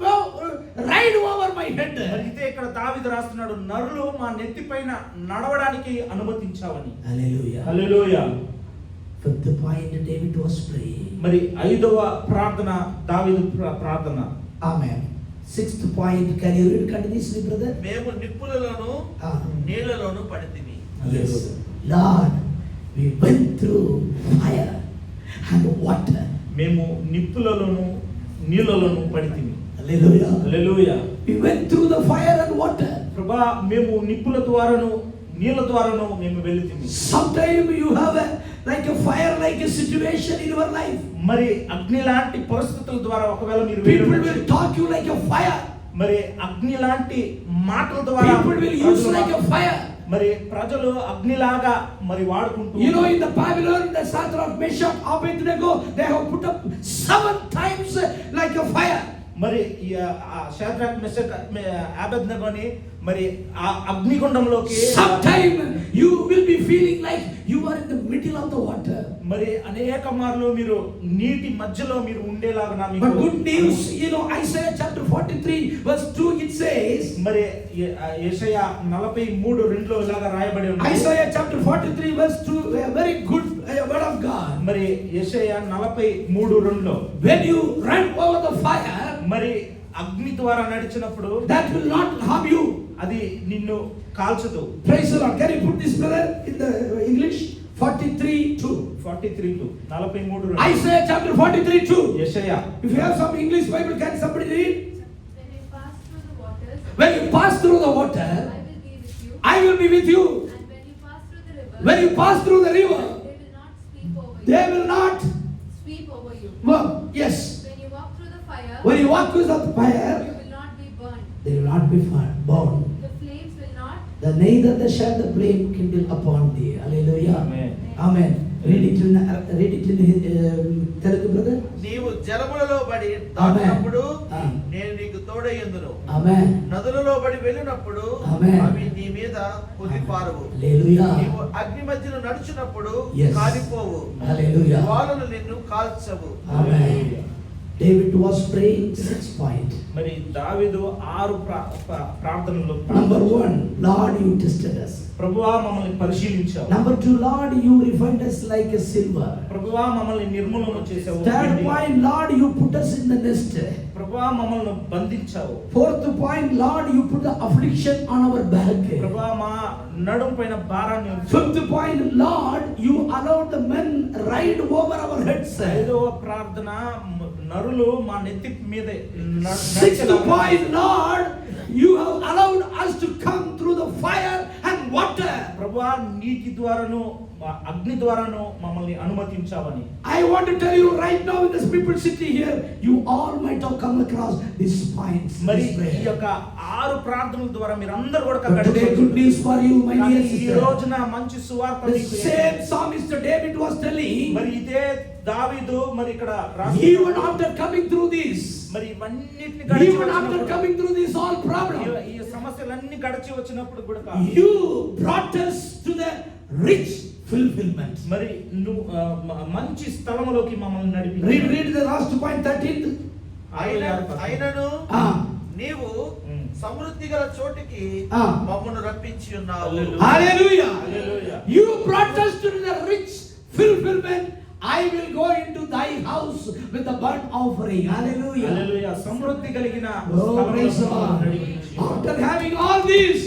ride over my head. మరి ఇదే ఇక్కడ దావీదు రాస్తున్నాడు, నరులు మా నెత్తి పైన నడవడానికి అనుమతించావని. Hallelujah. Hallelujah. Fifth point, David was praying. మరి 5వ ప్రార్థన దావీదు ప్రార్థన. Amen. Sixth point, can you read continuously, brother? మేము నిప్పులలోను నీళ్లలోను పడితివి. Yes. Lord, we went through fire and water. మేము నిప్పులలోను నీళ్ళలోను పడితిమి. Hallelujah. Hallelujah. We went through the fire and water. ప్రభువా మేము నిప్పుల ద్వారాను నీళ్ళ ద్వారాను మేము వెళుతిమి. Sometimes you have like a fire like a situation in your life. మరి అగ్ని లాంటి పరిస్థితుల ద్వారా ఒకవేళ మీరు People will talk you like a fire. మరి అగ్ని లాంటి మాటల ద్వారా People will use like a fire. మరి ప్రజలు అగ్నిలాగా మరి వాడుకుంటూ In the Babylon, the Shadrach, Meshach, Abednego, they have put up 7 times like a fire. మరి షద్రక్ మెషక్ అబేద్నెగోని మరి ఆ అగ్నిగుండంలోకి sometime you will be feeling like you are in the middle of the water. మరి అనేక మార్లు మీరు నీటి మధ్యలో మీరు ఉండేలాగా But good news, you know, Isaiah chapter 43 verse 2 it says, మరి యెషయా 43:2 ఇలాగా రాయబడి ఉంది. Isaiah chapter 43 verse 2, a very good word of God. మరి యెషయా 43:2లో When you run over the fire, మరి అగ్ని ద్వారా నడిచినప్పుడు that will not harm you. అది నిన్ను కాల్చదు. Praise the Lord. Can you put this brother in the English? 43:2. 43:2 43:2 Isaiah chapter 43:2. యెషయా. If you have some English Bible, can somebody read? When you pass through the waters, When you pass through the water, I will be with you. I will be with you. And when you pass through the river, When you pass through the river, they will not they will not sweep over you. Sweep over you. well, yes. When you walk through the fire, When you walk through the you fire, will not be burned. They will not be burned. The flames will not. Neither the shall the flame kindle upon thee. Hallelujah. Amen. Amen. Read it in Telugu, brother. నీవు జలములలో పడి దాటినప్పుడు నేను నీకు తోడయ్యందును. Amen. నదులలో పడి వెళ్ళినప్పుడు Amen. అవి నీ మీద పొంగిపారవు. Hallelujah. నీవు అగ్ని మధ్యలో నడుచున్నప్పుడు Yes. కాలిపోవు. Hallelujah. జ్వాలలు నిన్ను కాల్చవు. Amen. David was praying 6 points. మరి దావీదు 6 ప్రార్థనలు Number 1, Lord, you tested us. ప్రభువా మమ్మల్ని పరిశీలించావు. Number 2, Lord, you refined us like a silver. ప్రభువా మమ్మల్ని నిర్మూలన చేసావు. Third point, Lord, you put us in the nest. ప్రభువా మమ్మల్ని బంధించావు. Fourth point, Lord, you put the affliction on our back. ప్రభువా మా నడుం పైన భారాన్ని ఉంచావు. Fifth point, Lord, you allowed the men ride over our heads. ఐదవ ప్రార్థన నరులు మా నెత్తి మీద Sixth point, Lord, you have allowed us to come through the fire and water. ప్రభువా నీటి ద్వారాను అగ్ని ద్వారాను మమ్మల్ని అనుమతించావని. I want to tell you right now, in this people sitting here, you all might have come across these points. మరి this ఈ prayer. యొక్క 6 ప్రార్థనల ద్వారా మీరు అందరూ కూడా But today, good news for you, my dear ఈ sister. రోజున మంచి సువార్త The మీకు same psalmist David was telling, మరి ఇదే దావీదు మరి ఇక్కడ రాసి even after coming through this, మరి ఇవన్నిటిని even after coming through this all problem, ఈ సమస్యలన్నీ గడిచి వచ్చినప్పుడు కూడా you brought us to the rich fulfillment. మరి నువ్వు మంచి స్థలములోకి మమ్మల్ని నడిపి Read the last point, 13th. అయినను Ah. నీవు సమృద్ధి గల చోటికి Ah. మమ్మను రప్పించి ఉన్నావు. Hallelujah. Hallelujah. You brought us to the rich fulfillment. I will go into thy house with the burnt offering. Hallelujah. హల్లెలూయా. సమృద్ధి కలిగిన Oh, praise the Lord. నడిపించి. After having all this,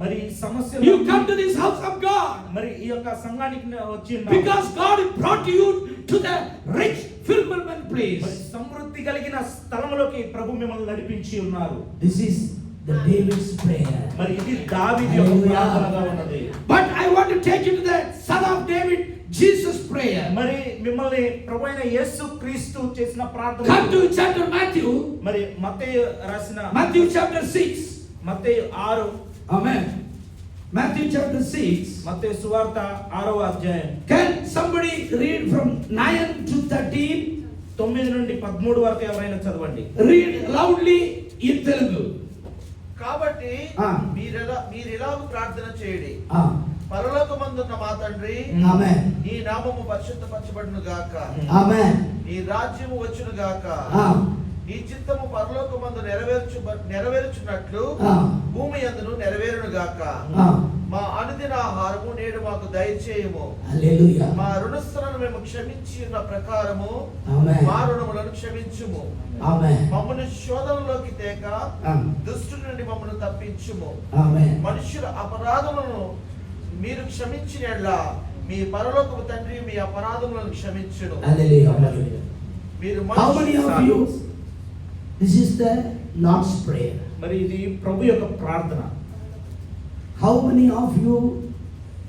మరి ఈ సమస్యలు you come to this house of God. మరి ఈ యొక్క సంఘానికి వచ్చి Because God brought you to the rich fulfillment place. మరి సమృద్ధి కలిగిన స్థలములోకి ప్రభు మిమ్మల్ని నడిపించి ఉన్నారు. This is the David's prayer. మరి ఇది దావీదు యొక్క Hallelujah. ప్రార్థనగా ఉన్నది. But I want to take you to the Son of David, Jesus' prayer. మరి మిమ్మల్ని ప్రభువైన యేసు క్రీస్తు చేసిన ప్రార్థన Come to chapter Matthew, మరి మత్తయి రాసిన Matthew chapter 6. మత్తయి 6 Amen. Matthew chapter 6. మత్తయి సువార్త 6వ అధ్యాయం Can somebody read from 9 to 13? 9 నుండి 13 వరకు ఎవరైనా చదవండి. Read loudly in Telugu. కాబట్టి Ah. మీరెలాగూ ప్రార్థన చేయండి. Ah. పరలోకమందున్న మా తండ్రి, Amen. నీ నామము పరిశుద్ధపరచబడును గాక. Amen. నీ రాజ్యము వచ్చును గాక. Ah. నీ చిత్తము పరలోకమందు నెరవేర్చున్నట్లు Ah. భూమి యందును నెరవేరును గాక. Ah. మా అనుదిన ఆహారము నేడు మాకు దయచేయము. Hallelujah. మా రుణస్థులను మేము క్షమించి ఉన్న ప్రకారము Amen. మా రుణములను క్షమించుము. Amen. మమ్మల్ని శోధనలోకి తేక Ah. దుష్టుని నుండి మమ్మల్ని తప్పించుము. Amen. మనుషుల అపరాధములను మీరు క్షమించిన యెడల మీ పరలోకపు తండ్రి మీ అపరాధములను క్షమించును. Hallelujah. మీరు How many of you? This is the Lord's prayer. మరి ఇది ప్రభు యొక్క ప్రార్థన. How many of you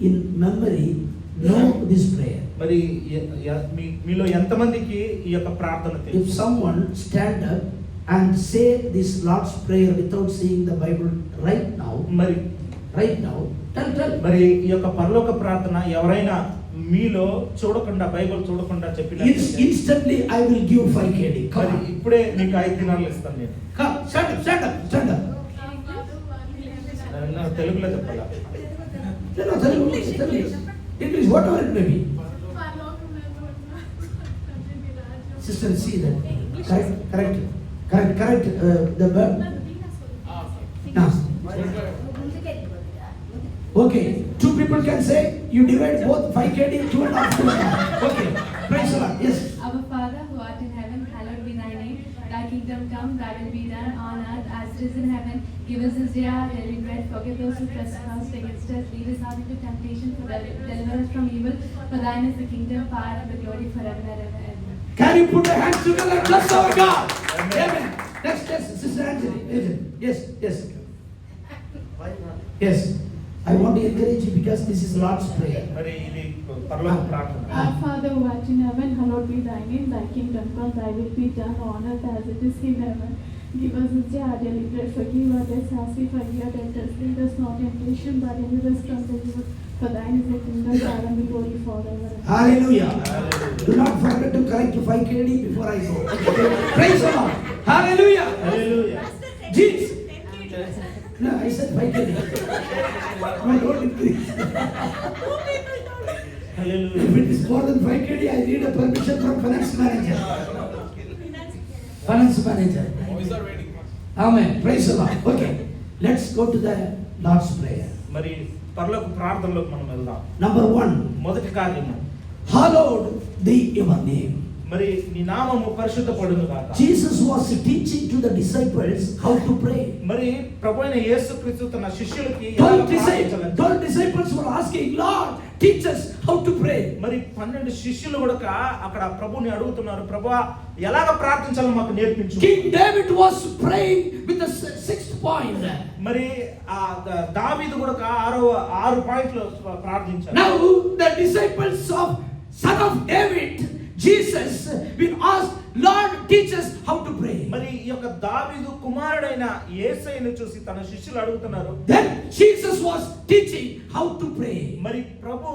in memory know this prayer? మరి మీలో ఎంతమందికి ఈ యొక్క ప్రార్థన If తెలుసు? someone stand up and say this Lord's prayer without seeing the Bible right now, tell. మరి ఈ యొక్క పరలోక ప్రార్థన ఎవరైనా మీలో చూడకుండా బైబిల్ చూడకుండా చెప్పినట్లయితే Instantly I will give 5 KD. Come మరి on. ఇప్పుడే మీకు 5 దినాలు ఇస్తాను నేను. Come, stand up. తెలుగులో చెప్పాలా? No, Telugu, English, whatever it may be. Sister, see that. Correct. The verb. Now, okay. Two people can say you divide both 5 kd 2.5 kg. Okay. Praise the Lord. Yes. Our Father who art in heaven, hallowed be thy name. Thy kingdom come, thy will be done on earth as it is in heaven. Give us this day our daily bread. Forgive those who trespass against us. Lead us not into temptation, but deliver us from evil. For thine is the kingdom, power, and the glory forever and ever. Amen. Can you put your hands together and bless our God? Amen. Next, Sister Angeli. Yes. I want to encourage you because this is Lord's prayer. మరి ఇది పరలోక ప్రార్థన. Our Father who art in heaven, hallowed be thy name. Thy kingdom come, thy will be done on earth as it is in heaven. Give us this day our daily bread. Forgive our debts as we forgive our debtors. Lead us not into temptation, but deliver us from evil. For thine is the kingdom, power, and the glory forever. Hallelujah. Do not forget to correct 5 kd before I go. Praise the Lord. Hallelujah. Hallelujah. Jesus. No, I said 5 kd. No, don't increase. Hallelujah. If it is more than 5 kd, I need a permission from finance manager. Amen. Praise the Lord. Okay. Let's go to the Lord's prayer. మరి పరలోక ప్రార్థనలోకి మనం వెళ్దాం. Number 1. మొదటి కార్యము, Hallowed be your name. మరి నీ నామము పరిశుద్ధపడును గాక. Jesus was teaching to the disciples how to pray. మరి ప్రభువైన యేసుక్రీస్తు తన శిష్యులకి ఎలా 12 disciples were asking, Lord, teach us how to pray. మరి 12 శిష్యులు కూడా అక్కడ ప్రభుని అడుగుతున్నారు, ప్రభువా ఎలాగ ప్రార్థించాలో మాకు నేర్పించు. King David was praying with the 6th point. మరి ఆ దావీదు కూడా 6 పాయింట్లు ప్రార్థించారు. Now the disciples of son of David, Jesus, will ask, Lord, teach us how to pray. మరి ఈ యొక్క దావీదు కుమారుడైన యేసయ్యను చూసి తన శిష్యులు అడుగుతున్నారు. Then Jesus was teaching how to pray. మరి ప్రభు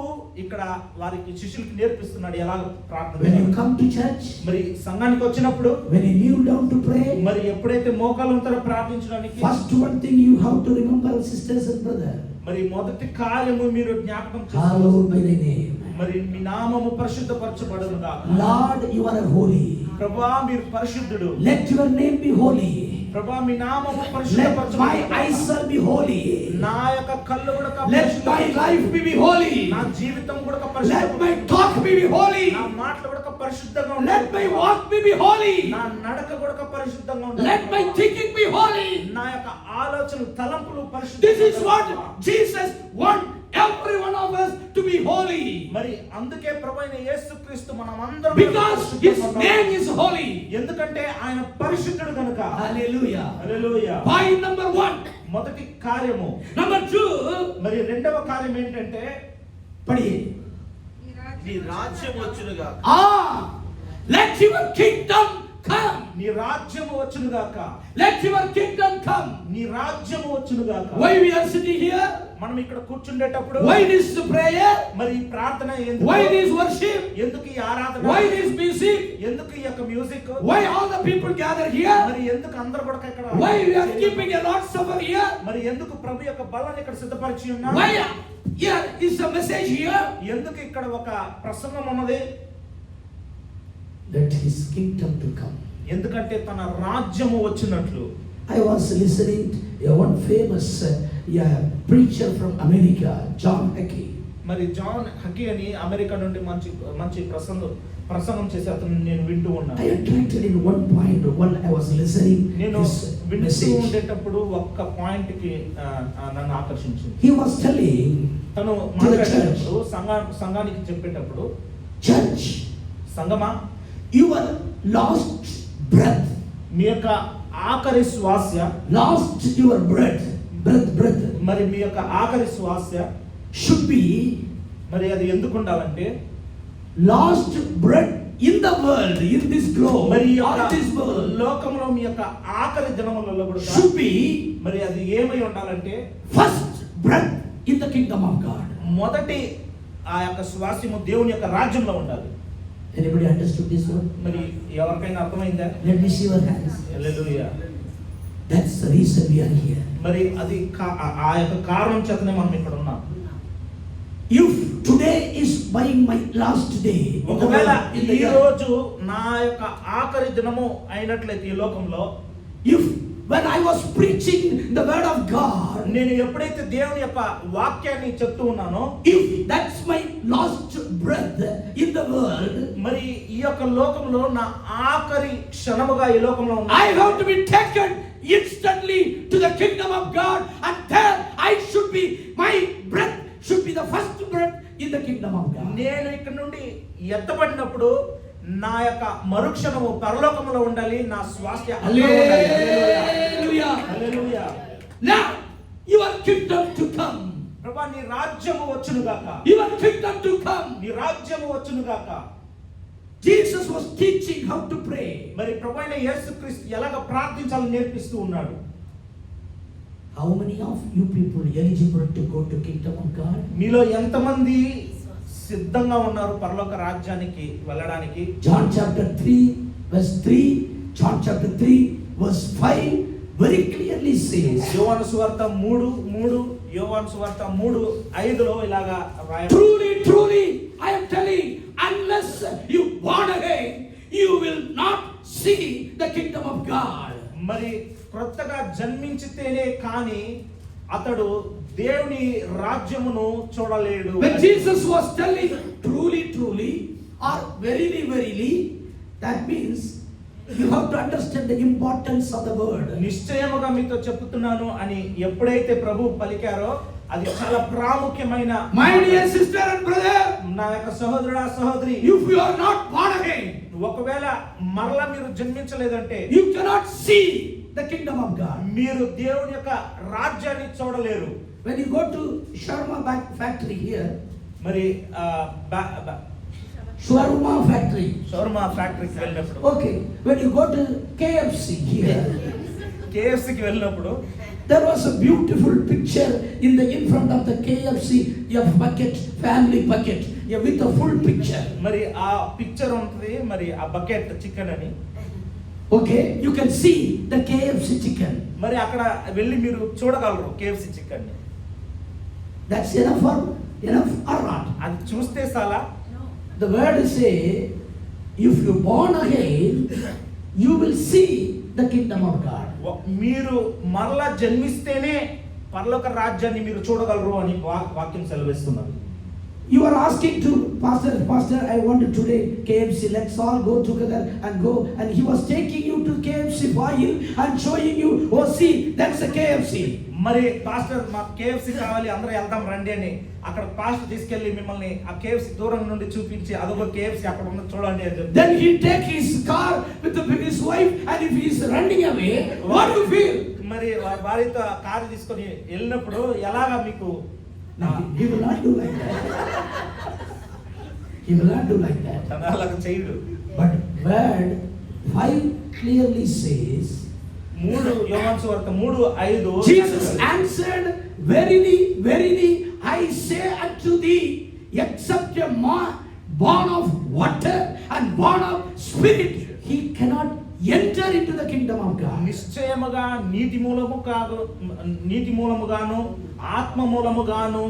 ఇక్కడ వారికి శిష్యులకు నేర్పిస్తున్నాడు ఎలా When you ప్రార్థన. come to church, మరి సంఘానికి వచ్చినప్పుడు when you kneel down to pray, మరి ఎప్పుడైతే మోకాలు ఉంటారో ప్రార్థించడానికి first one thing you have to remember, sisters and brothers, మరి మొదటి కార్యము మీరు జ్ఞాపకం చేసుకోవాలి. hallowed be thy name. మరి మీ నామము పరిశుద్ధపరచబడును గాక. Lord, you are holy. ప్రభువా మీరు పరిశుద్ధుడు. Let your name be holy. ప్రభువా మీ నామము Let my పరిశుద్ధపరచబడును eyes గాక. shall be holy. నా యొక్క కళ్ళు కూడా Let my life be holy. నా జీవితం కూడా Let పరిశుద్ధం. my talk be holy. నా మాటలు కూడా పరిశుద్ధంగా Let my ఉండాలి. walk be holy. నా నడక కూడా పరిశుద్ధంగా ఉండాలి. Let my thinking be holy. నా యొక్క ఆలోచనలు తలంపులు పరిశుద్ధంగా This is what ఉండాలి. Jesus wants every one of us to be holy. మరి అందుకే ప్రభువైన యేసుక్రీస్తు మనమందరం Because His name is holy. ఎందుకంటే ఆయన పరిశుద్ధుడు కనుక. Hallelujah. హల్లెలూయా. Point number 1. మొదటి కార్యము. Number 2. మరి రెండవ కార్యం ఏంటంటే పడి. నీ రాజ్యం వచ్చునుగా. Let your kingdom come. నీ రాజ్యము వచ్చును గాక. Let your kingdom come. నీ రాజ్యము వచ్చును గాక. Why we are sitting here? మనం ఇక్కడ కూర్చుండేటప్పుడు Why this prayer? మరి ఈ ప్రార్థన ఎందుకు? Why this worship? ఎందుకు ఈ ఆరాధన? Why this music? ఎందుకు ఈ యొక్క music? Why all the people gather here? మరి ఎందుకు అందరూ కూడా ఇక్కడ? Why we are keeping a Lord's Supper here? మరి ఎందుకు ప్రభు యొక్క బలాన్ని ఇక్కడ సిద్ధపరిచి ఉన్నా? Why here is a message here? ఎందుకు ఇక్కడ ఒక ప్రసంగం ఉన్నది? Let His kingdom to come. ఎందుకంటే తన రాజ్యము వచ్చినట్లు. I was listening to one famous preacher from America, John Hagee. మరి జాన్ హకీ అని అమెరికా నుండి మంచి ప్రసంగం చేసే అతను నేను వింటూ ఉన్నాను. I attracted in one point when I was listening నేను his వింటూ message. ఉండేటప్పుడు ఒక్క పాయింట్ కి నన్ను ఆకర్షించింది. He was telling తను to the మాట్లాడేటప్పుడు సంఘానికి చెప్పేటప్పుడు, church, Sangma your last breath, మీ యొక్క ఆఖరి శ్వాస, last your breath, మరి మీ యొక్క ఆఖరి శ్వాస should be మరి అది ఎందుకు ఉండాలంటే last breath in the world, in this globe, మరి ఈ or యొక్క this world, లోకంలో మీ యొక్క ఆఖరి దినములలో కూడా should be మరి అది ఏమై ఉండాలంటే first breath in the kingdom of God. మొదటి ఆ యొక్క శ్వాసము దేవుని యొక్క రాజ్యంలో ఉండాలి. Anybody understood this word? మరి ఎవరికైనా అర్థమైందా? Let me see your hands. Hallelujah. That's the reason we are here. మరి అది ఆ యొక్క కారణం చేతనే మనం ఇక్కడ ఉన్నాం. If today is buying my last day, ఒకవేళ in the ఈ year, రోజు నా యొక్క ఆఖరి దినము అయినట్లయితే ఈ లోకంలో, if when I was preaching the word of God, నేను ఎప్పుడైతే దేవుని యొక్క వాక్యాన్ని చెప్తూ ఉన్నానో, if that's my last breath in the world, మరి ఈ యొక్క లోకంలో నా ఆఖరి క్షణముగా ఈ లోకంలో ఉన్నా, I have to be taken instantly to the kingdom of God, and there I should be, my breath should be the first breath in the kingdom of God. నేను ఇక్కడ నుండి ఎత్తబడినప్పుడు నా యొక్క మరుక్షణము పరలోకములో ఉండాలి, నా శ్వాస అక్కడ ఉండాలి. Hallelujah. Hallelujah. Now your kingdom to come. ప్రభువా నీ రాజ్యము వచ్చును గాక, Your kingdom to come. నీ రాజ్యము వచ్చును గాక. Jesus was teaching how to pray. మరి ప్రభువైన యేసుక్రీస్తు ఎలాగ ప్రార్థించాలని నేర్పిస్తూ ఉన్నాడు. How many of you people eligible to go to kingdom of God? మీలో ఎంతమంది సిద్ధంగా ఉన్నారు పరలోక రాజ్యానికి వెళ్ళడానికి? John chapter 3 verse 3, John chapter 3 verse 5 very clearly says, యోహాను సువార్త 3:3, యోహాను సువార్త 3:5లో ఇలాగా రాయబడింది. truly, truly, I am telling, unless you born again, you will not see the kingdom of God. మరి క్రొత్తగా జన్మించితేనే కానీ అతడు దేవుని రాజ్యమును చూడలేడు. When Jesus was telling truly, truly, or verily, verily, that means you have to understand the importance of the word. నిశ్చయముగా మీతో చెప్తున్నాను అని ఎప్పుడైతే ప్రభు పలికారో అది చాలా ప్రాముఖ్యమైన. My dear sister and brother, నా యొక్క సహోదరుడా సహోదరి, if you are not born again, ఒకవేళ మరలా మీరు జన్మించలేదంటే you cannot see the kingdom of God. మీరు దేవుని యొక్క రాజ్యాన్ని చూడలేరు. When you go to Sharma factory here, మరి Shawarma factory. షవర్మా ఫ్యాక్టరీకి వెళ్ళినప్పుడు, Okay, when you go to KFC here, కేఎఫ్సికి వెళ్ళినప్పుడు there was a beautiful picture in front of the KFC, a bucket, family bucket, with a full picture. మరి ఆ picture ఉంటుంది, మరి ఆ bucket chicken అని. Okay, you can see the KFC chicken. మరి అక్కడ వెళ్ళి మీరు చూడగలరు KFC chicken. That's enough or not? అది చూస్తే చాలా. The word say, if you born again, you will see the kingdom of God. మీరు మరలా జన్మిస్తేనే పరలోక రాజ్యాన్ని మీరు చూడగలరు అని వాక్యం సెలవిస్తున్నది. You are asking to pastor, I want to today KFC, let's all go together and go, and he was taking you to KFC file and showing you, oh see, that's a KFC. మరి pastor మాకు KFC కావాలి, అందరూ వెళ్దాం రండి అని అక్కడ pastor తీసుకెళ్లి మిమ్మల్ని ఆ కేఎఫ్సి దూరం నుండి చూపించి అదొక కేఎఫ్సి అక్కడ ఉన్న చూడండి అని చెప్పి, Then he take his car with his wife, and if he is running away, what do you feel? మరి వారి భార్యతో కారు తీసుకొని వెళ్ళినప్పుడు ఎలాగా మీకు? He will not do like that. He will not do like that. అలాగా చేయడు. But word 5 clearly says, 3 యోహాను సువార్త 3:5 Jesus answered, verily, verily, I say unto thee, except a man born of water and born of spirit, he cannot enter into the kingdom of God. నిశ్చయముగా నీటి మూలముగాను ఆత్మ మూలముగాను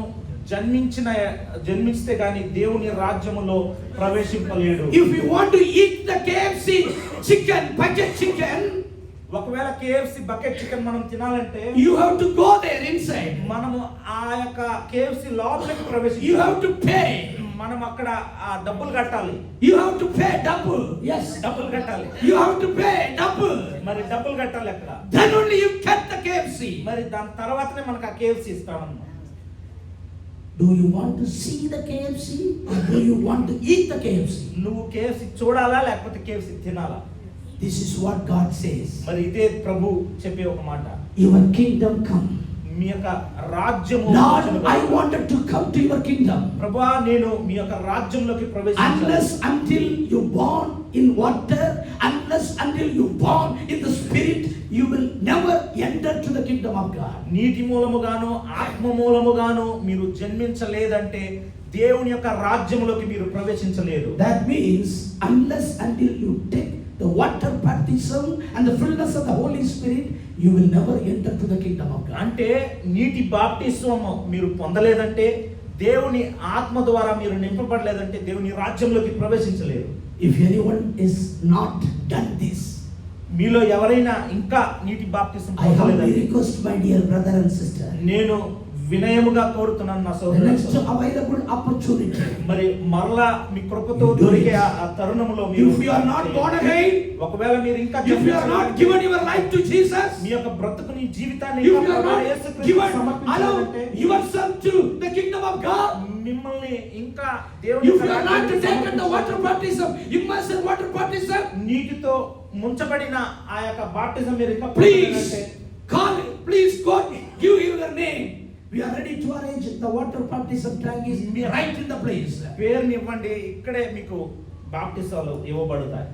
జన్మిస్తే గాని దేవుని రాజ్యములో ప్రవేశింపలేడు. If you want to eat the KFC chicken, bucket chicken, ఒకవేళ KFC bucket chicken మనం తినాలంటే you have to go there inside. మనము ఆ యొక్క కేఎఫ్సి లోపలికి ప్రవేశించాలి. You have to pay. మనం అక్కడ డబ్బులు కట్టాలి. You have to pay double. Yes, డబ్బులు కట్టాలి. you have to pay double. మరి డబ్బులు కట్టాలి అక్కడ. Then only you get the KFC. మరి దాని తర్వాతనే మనకు ఆ KFC ఇస్తామన్నమాట. Do you want to see the KFC or do you want to eat the KFC? నువ్వు కేఎఫ్సి చూడాలా లేకపోతే కేఎఫ్సి తినాలా? This is what God says. మరి ఇదే ప్రభు చెప్పే ఒక మాట. Your kingdom come. మీ యొక్క రాజ్యము. Lord, I wanted to come to your kingdom. ప్రభువా నేను మీ యొక్క రాజ్యంలోకి ప్రవేశించాలి. Unless until you born in water, unless until you born in the spirit, you will never enter to the kingdom of God. నీటి మూలముగాను ఆత్మ మూలముగాను మీరు జన్మించలేదంటే దేవుని యొక్క రాజ్యములోకి మీరు ప్రవేశించలేరు. That means unless until you take the water baptism and the fullness of the Holy Spirit, you will never enter to the kingdom of God. అంటే నీటి బాప్టిస్మము మీరు పొందలేదంటే, దేవుని ఆత్మ ద్వారా మీరు నింపబడలేదంటే దేవుని రాజ్యంలోకి ప్రవేశించలేరు. If anyone is not done this, మీలో ఎవరైనా ఇంకా నీటి baptism I humbly పొందలేదంటే, request my dear brother and sister, నేను వినయముగా కోరుతున్నాను నా the సోదరుడు, next available opportunity, మరి మరలా మీ కృపతో దొరికే ఆ తరుణంలో మీరు, If you are not born again, ఒకవేళ మీరు ఇంకా if you are not given your life to Jesus, మీ యొక్క బ్రతుకుని జీవితాన్ని if ఇంకా you are ప్రభు not యేసుక్రీస్తుకు given, allow సమర్పించాలంటే, yourself to the kingdom of God, మిమ్మల్ని ఇంకా దేవుని if యొక్క you are not రాజ్యానికి taken the water సమర్పించాలంటే, baptism, immersion water baptism, నీటితో ముంచబడిన ఆ యొక్క బాప్టిజం మీరు ఇంకా please పొందలేదంటే, call it, please God give you your name. we are ready to arrange the water baptism tank is Right in the place. పేరుని ఇవ్వండి, ఇక్కడే మీకు బాప్టిసాలు ఇవ్వబడతాయి.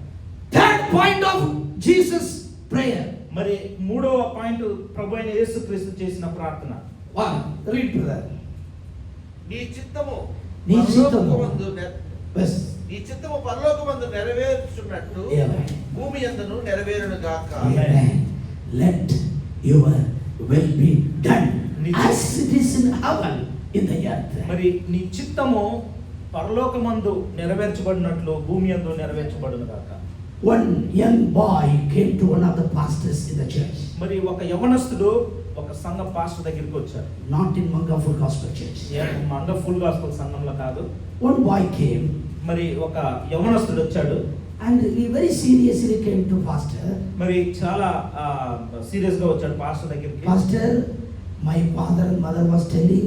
Third point of Jesus' prayer. మరి మూడవ పాయింట్ ప్రభు అయిన యేసుక్రీస్తు చేసిన ప్రార్థన. One, read brother. నీ చిత్తము నీ చిత్తము. పరలోకమందు Yes. నీ చిత్తము పరలోకమందు నెరవేర్చున్నట్టు Amen. భూమి యందును నెరవేరును గాక. Amen. Let your will be done Niche- as it is in heaven in the earth. మరి నీ చిత్తము పరలోకమందు నెరవేర్చబడినట్లు భూమి యందు నెరవేర్చబడును గాక. One young boy came to one of the pastors in the church, మరి ఒక యవనస్తుడు ఒక సంఘ పాస్టర్ దగ్గరికి వచ్చాడు. not in Mangapur Gospel Church. Manga full gospel సంఘంలో కాదు. One boy came మరి ఒక యవనస్తుడు వచ్చాడు. and he very seriously came to pastor. మరి చాలా సీరియస్ గా వచ్చాడు పాస్టర్ దగ్గరికి. Pastor, my father and mother was telling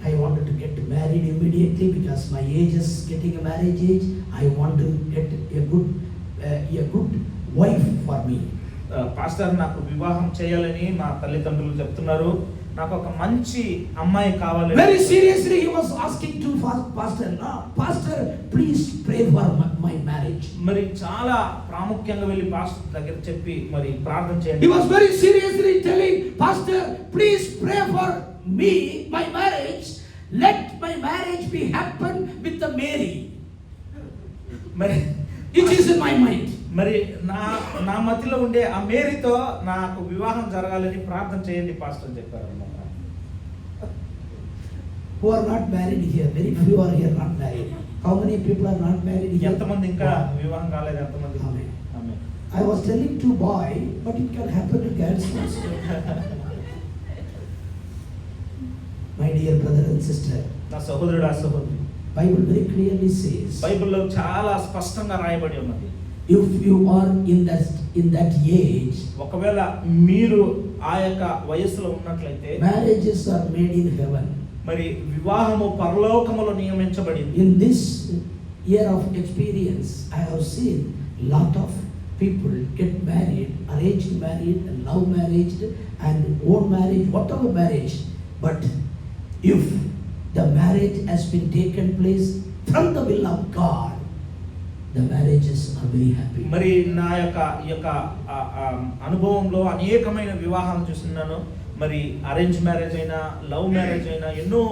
I wanted to get married immediately because my age is getting a marriage age. I want to get a good wife for me. Pastor నాకు వివాహం చేయాలని మా తల్లిదండ్రులు చెప్తున్నారు, నాకు ఒక మంచి అమ్మాయి కావాలి. Very seriously he was asking to pastor, pastor, please pray for my marriage. మరి చాలా ప్రాముఖ్యంగా వెళ్ళి పాస్టర్ దగ్గర చెప్పి మరి ప్రార్థన He చేయండి. was very seriously telling, Pastor, please pray for me, my marriage. Let my marriage be happen with the Mary. మరి It is in my mind. మరి నా మధ్యలో ఉండే ఆ మేరీతో నాకు వివాహం జరగాలని ప్రార్థన చేయండి పాస్టర్ అని చెప్పారు అన్నమాట. Who are not married here? Very few are here not married. How many people are not married here? ఎంతమంది ఇంకా వివాహం కాలేదు? ఎంతమంది? Amen. Amen. I was telling to boy, but it can happen to girls also. My dear brother and sister, నా సహోదరుడు ఆ సహోదరి, Bible very clearly says, బైబిల్లో చాలా స్పష్టంగా రాయబడి ఉన్నది, if you are in that age, ఒకవేళ మీరు ఆ యొక్క వయస్సులో ఉన్నట్లయితే marriages are made in heaven. మరి వివాహము పరలోకములో నియమించబడింది. In this year of experience, I have seen lot of people get married, arranged married, and love marriage, and own marriage, whatever marriage. But if the marriage has been taken place from the will of God, the marriages are very happy. మరి నా యొక్క ఈ యొక్క అనుభవంలో అనేకమైన వివాహాలు చూస్తున్నాను. మరి అరేంజ్ మ్యారేజ్ అయినా లవ్ మ్యారేజ్ అయినా ఎన్నో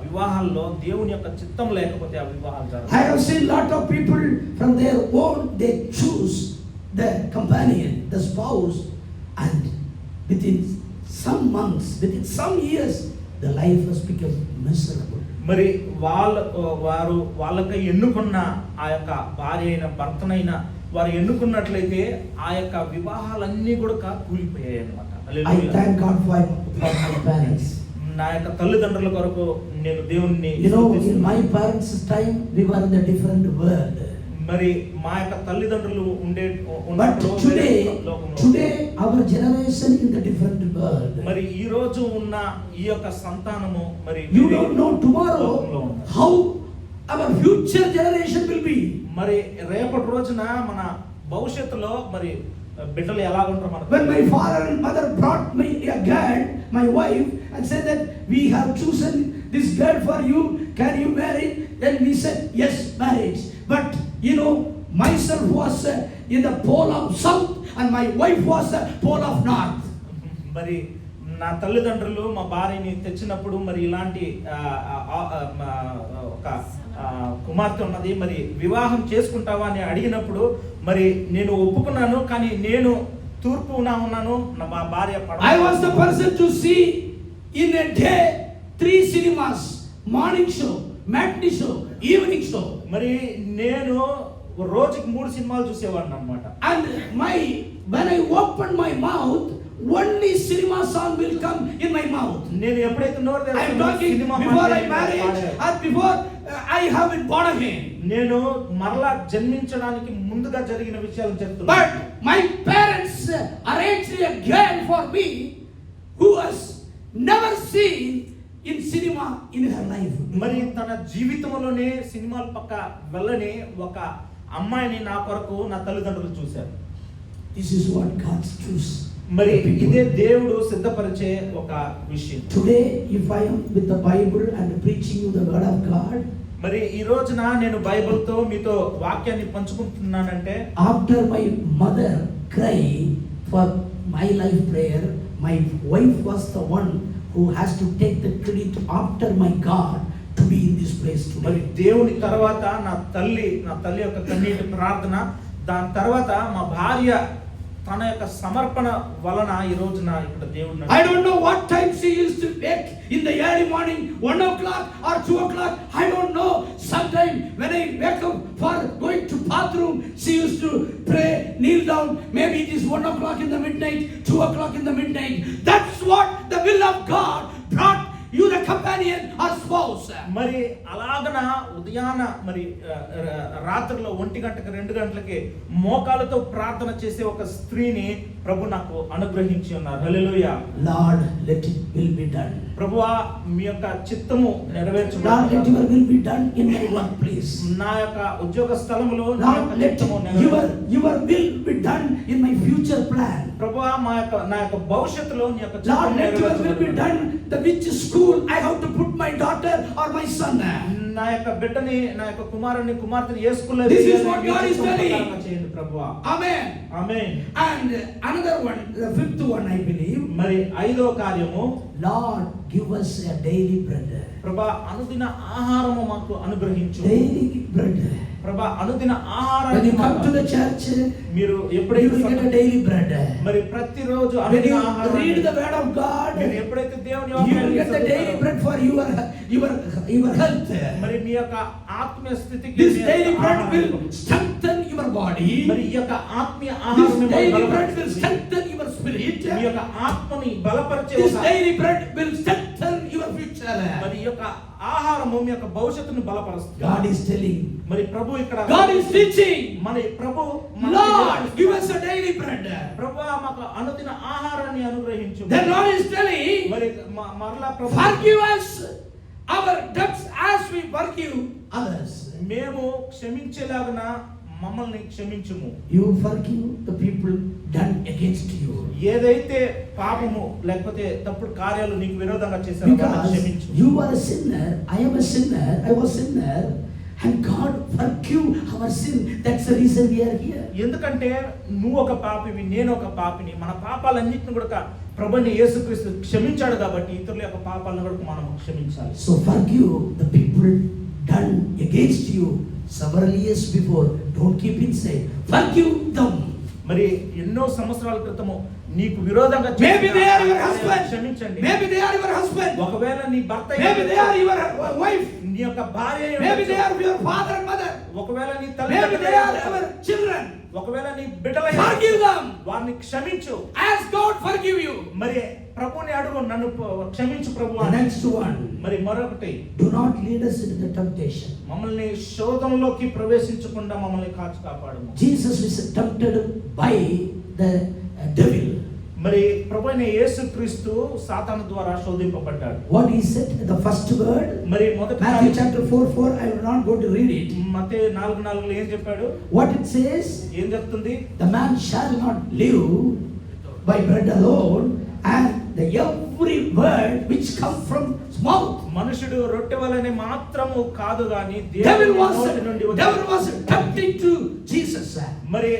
వివాహాల్లో దేవుని యొక్క చిత్తం లేకపోతే ఆ వివాహాలు జరగవు. I have seen lot of people from their own, they choose the companion, the spouse, and within some months, within some years, the life has become miserable. మరి వారు వాళ్ళకి ఎన్నుకున్న ఆ యొక్క భార్య అయిన భర్తనైనా వారు ఎన్నుకున్నట్లయితే ఆ యొక్క వివాహాలన్నీ కూడా కూలిపోయాయి అన్నమాట. I thank God for my parents. నా యొక్క తల్లిదండ్రుల కొరకు నేను దేవుణ్ణి You know, in my parents' time, we were in a different world. మరి మా యొక్క తల్లిదండ్రులు But ఉన్నప్పుడు today, our generation in the different world. మరి ఈ రోజు ఉన్న ఈ యొక్క సంతానము మరి You don't know tomorrow how our future generation will be. మరి రేపటి రోజున మన భవిష్యత్తులో మరి బిడ్డలు ఎలా ఉంటారు మనకు. When my father and mother brought me a girl, my wife, and said that we have chosen this girl for you, can you marry? Then we said yes, marriage. But you know, myself was in the pole of south and my wife was the pole of north. మరి నా తల్లిదండ్రులు మా భార్యని తెచ్చినప్పుడు మరి ఇలాంటి ఒక కుమార్తె ఉన్నది, మరి వివాహం చేసుకుంటావా అని అడిగినప్పుడు మరి నేను ఒప్పుకున్నాను, కానీ నేను తూర్పున ఉన్నాను, మా భార్య I was the person to see in a day 3 cinemas, morning show, matinee show, evening show. మరి నేను రోజుకి 3 సినిమాలు చూసేవాడిని అన్నమాట. And when I open my mouth, only cinema song will come in my mouth. నేను ఎప్పుడైతే నోరు I am talking before I married or before I have been born again. నేను మరలా జన్మించడానికి ముందుగా జరిగిన విషయాలు చెప్తున్నాను. But my parents arranged a girl for me who was never seen in cinema in her life. మరి తన జీవితంలోనే సినిమాల పక్క వెళ్ళని ఒక అమ్మాయిని నా కొరకు నా తల్లిదండ్రులు చూశారు. This is what God choose. మరి ఇదే దేవుడు సిద్ధపరిచే ఒక విషయం. Today, if I am with the Bible and preaching you the word of God, మరి ఈ రోజున నేను బైబిల్తో మీతో వాక్యాన్ని పంచుకుంటున్నానంటే, after my mother cried for my life prayer, my wife was the one who has to take the credit after my God to be in this place మరి today. దేవుని తర్వాత నా తల్లి యొక్క కన్నీటి ప్రార్థన, దాని తర్వాత మా భార్య తన యొక్క సమర్పణ వలన ఈ రోజున ఇక్కడ దేవుడు. I don't know what time she used to wake in the early morning, 1 o'clock or 2 o'clock. I don't know. Sometime when I wake up for going to bathroom, she used to pray, kneel down. Maybe it is 1 o'clock in the midnight, 2 o'clock in the midnight. That's what the will of God brought you, the companion or spouse. మరి అలాగన ఉదయాన మరి రాత్రిలో 1 గంటకి 2 గంటలకి మోకాలతో ప్రార్థన చేసే ఒక స్త్రీని ప్రభు నాకు అనుగ్రహించి ఉన్నారు. హల్లెలూయా. Lord, let it will be done. ప్రభువా మీ యొక్క చిత్తము Lord, let నెరవేర్చబడును. your will be done in my workplace. నా యొక్క ఉద్యోగ స్థలములో నా Lord, యొక్క let చిత్తము your నెరవేర్చబడును. will be done in my future plan. ప్రభువా నా యొక్క భవిష్యత్తులో నీ యొక్క Lord, చిత్తము let your will be నెరవేర్చబడును. done. The which school I have to put my daughter or my son. నా యొక్క బిడ్డని, నా యొక్క కుమార్తెని ఏ స్కూల్లో This is what God is telling. చేయండి ప్రభువా. Amen. Amen. And another one, the 5th one, I believe. మరి 5వ కార్యము, Lord, give us a daily bread. ప్రభా అనుదిన ఆహారము మాకు అనుగ్రహించు. Daily bread. ప్రభా అనుదిన When ఆహారాన్ని you come to the church, మీరు you ఎప్పుడైతే will get a daily bread. మరి ప్రతిరోజు When అనుదిన you ఆహారాన్ని read the word of God, మీరు ఎప్పుడైతే దేవుని you will వాక్యాన్ని get the daily చదువుతారో, bread for your health. మరి మీ యొక్క ఆత్మీయ స్థితికి This మీ యొక్క daily bread ఆహారం will ఇవ్వండి. strengthen your body. మరి ఈ యొక్క ఆత్మీయ This ఆహారం మిమ్మల్ని daily bread will బలపరుస్తుంది. strengthen your spirit. మీ యొక్క ఆత్మని బలపరిచే This ఒక daily bread will strengthen your future. మరి ఈ యొక్క ఆహారము మీ యొక్క భవిష్యత్తును బలపరుస్తుంది. God is telling, మరి ప్రభు ఇక్కడ God is teaching, మన ప్రభు Lord, give us a daily bread. ప్రభువా మాకు అనుదిన ఆహారాన్ని అనుగ్రహించు. Then Lord is telling, మరి మరలా ప్రభు forgive us our debts as we forgive others. మేము క్షమించేలాగున మమ్మల్ని క్షమించుము. You forgive the people done against you. ఏదైతే పాపము లేకపోతే తప్పుడు కార్యాలు నీకు విరోధంగా చేశారో వాళ్ళని Because క్షమించు. you are a sinner, I am a sinner, I was a sinner, and God forgive our sin. That's the reason we are here. ఎందుకంటే నువ్వు ఒక పాపివి, నేను ఒక పాపిని. మన పాపాలన్నింటిని కూడా ప్రభుని యేసుక్రీస్తు క్షమించాడు కాబట్టి ఇతరుల యొక్క పాపాలను కూడా మనం క్షమించాలి. So forgive the people done against you several years before. Don't keep inside. Forgive them. మరి ఎన్నో సంవత్సరాల క్రితము నీకు విరోధంగా Maybe they are your చేసిన husband. క్షమించండి. Maybe they are your husband. ఒకవేళ నీ భర్త Maybe they are your wife. నీ యొక్క భార్య Maybe they are your father and mother. ఒకవేళ నీ Maybe they are తల్లి our children. ఒకవేళ నీ బిడ్డల Forgive them. వారిని క్షమించు. Ask God forgive you. మరి ప్రభుని అడుగు, నన్ను క్షమించు ప్రభు The అని. next one, మరి మరొకటి, do not lead us into the temptation. మమ్మల్ని శోధనలోకి ప్రవేశించకుండా మమ్మల్ని కాపాడము. Jesus is tempted by the devil. మరి ప్రభువైన యేసుక్రీస్తు సాతాను ద్వారా శోధింపబడ్డాడు. What he said, the first word, మరి మొదటి Matthew chapter 4:4, I will not go to read it. మత్తయి 4:4 ఏం చెప్పాడు? What it says, ఏం చెప్తుంది? the man shall not live by bread alone, and the every word which come from his mouth. మనుషుడు రొట్టె వలనే మాత్రము కాదు గాని Devil దేవుని నోటి నుండి was tempting to Jesus. మరి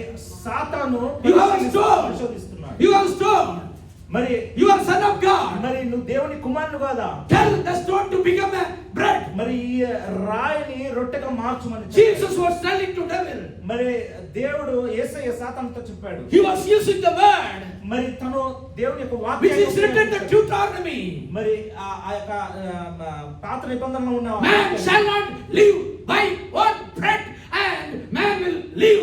సాతాను You have stoned. పరిశోధిస్తున్నాడు. You have stoned. మరి You are son of God. మరి నువ్వు దేవుని కుమారుడు కాదా? Tell the stone to become a bread. మరి ఈ రాయిని రొట్టెగా మార్చమని Jesus was telling to devil. మరి దేవుడు యేసయ్య సాతానుతో చెప్పాడు. He was using the word మరి తను దేవుని యొక్క which is written in the వాక్యాన్ని Deuteronomy. మరి ఆ యొక్క పాత నిబంధనలో ఉన్న Man shall not live by one bread, and man will live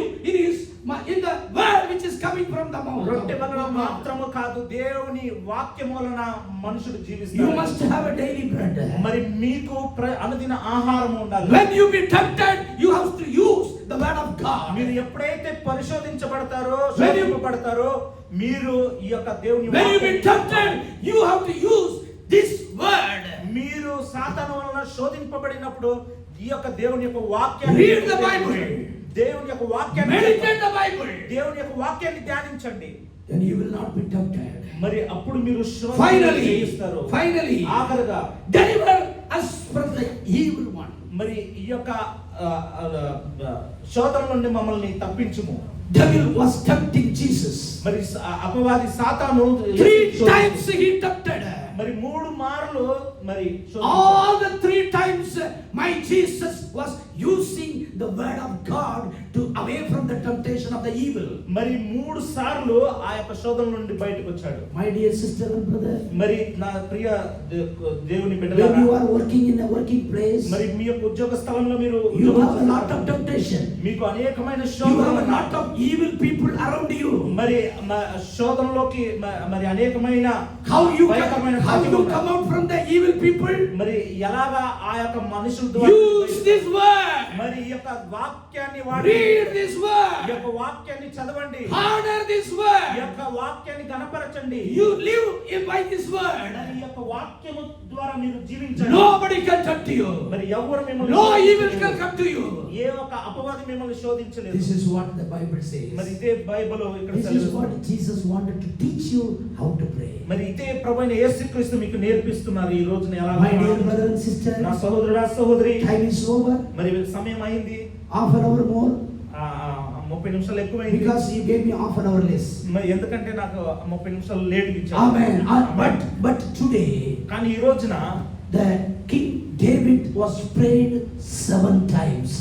in the word which is coming from the mouth. రొట్టె వలన మాత్రము కాదు, దేవుని వాక్యము వలన మనుషుడు You జీవిస్తాడు. must have a daily bread. మరి మీకు అనుదిన ఆహారం ఉండాలి. When you be tempted, you have to use the word of God. మీరు ఎప్పుడైతే పరిశోధించబడతారో, When you- శోధింపబడతారో, మీరు ఈ యొక్క దేవుని When you be వాక్యాన్ని tempted, you have to use this word. మీరు సాతాను వలన శోధింపబడినప్పుడు ఈ యొక్క దేవుని యొక్క వాక్యాన్ని Read the Bible. దేవుని యొక్క వాక్యాన్ని Meditate the Bible. దేవుని యొక్క వాక్యాన్ని ధ్యానించండి. Then you will not be tempted. మరి అప్పుడు మీరు Finally, finally, ఆఖరుగా deliver us from the evil one. మరి ఈ యొక్క శోధన నుండి మమ్మల్ని తప్పించుము. Devil was tempting Jesus. మరి అపవాది సాతాను 3 times he tempted. మరి 3 మార్లు మరి All the 3 times my Jesus was using the word of God to away from the temptation of the evil. మరి 3 సార్లు ఆ యొక్క శోధన నుండి బయటకు వచ్చాడు. My dear sister and brother, మరి నా ప్రియ దేవుని when you బిడ్డలారా, are working in a working place, మరి మీ యొక్క ఉద్యోగ స్థలంలో మీరు you have a lot of temptation. మీకు అనేకమైన You have a శోధనలు, lot of evil people around you. మరి శోధనలోకి మరి అనేకమైన How you భయంకరమైన come out from the evil people? మరి ఎలాగా ఆ యొక్క మనుషుల ద్వారా Use this word. మరి ఈ యొక్క వాక్యాన్ని వాడి Read this ఈ word. యొక్క వాక్యాన్ని చదవండి. Honor this ఈ word. యొక్క వాక్యాన్ని గణపరచండి. You live by this word. మరి ఈ యొక్క వాక్యము ద్వారా మీరు జీవించండి. Nobody can tempt you. మరి ఎవరు మిమ్మల్ని No evil శోధించలేరు. can come to you. ఏ ఒక అపవాది మిమ్మల్ని శోధించలేదు. This is what the Bible మరి says. ఇదే బైబిల్ ఇక్కడ This is సెలవిస్తుంది. what Jesus wanted to teach you how to pray. మరి ఇదే ప్రభువైన యేసుక్రీస్తు మీకు నేర్పిస్తున్నారు ఈ రోజున ఎలా My dear brother and sister, నా సహోదరుడా సహోదరి, time is over. మరి సమయం అయింది. Half an hour more 30 నిమిషాలు ఎక్కువైంది. because you gave me half an hour less. మరి ఎందుకంటే నాకు 30 నిమిషాలు లేట్ ఇచ్చారు. Amen. But today కానీ ఈ రోజున the King David was prayed 7 times.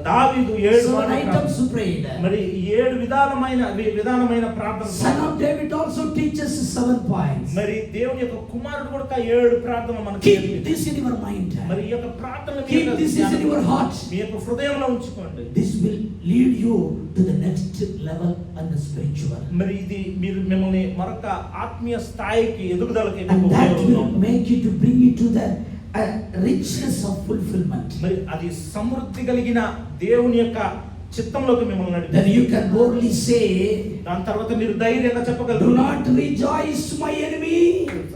దావీదు 7 7 మార్లు items prayed. మరి 7 విధానమైన ప్రార్థన. Son of David also teaches 7 points. మరి దేవుని యొక్క కుమారుడు కూడా 7 ప్రార్థనలు మనకి Keep నేర్పించాడు. this in your mind. మరి ఈ యొక్క ప్రార్థనలు Keep this in your heart. మీ యొక్క హృదయంలో ఉంచుకోండి. This will lead you to the next level and the spiritual. మరి ఇది మీరు మిమ్మల్ని మరొక ఆత్మీయ స్థాయికి ఎదుగుదలకి And that will ఉపయోగపడుతుంది. make you to bring you to the richness of fulfillment. మరి అది సమృద్ధి కలిగిన దేవుని యొక్క చిత్తంలోకి మిమ్మల్ని Then నడిపిస్తుంది. you can boldly say, దాని తర్వాత మీరు ధైర్యంగా do చెప్పగలరు, not rejoice my enemy.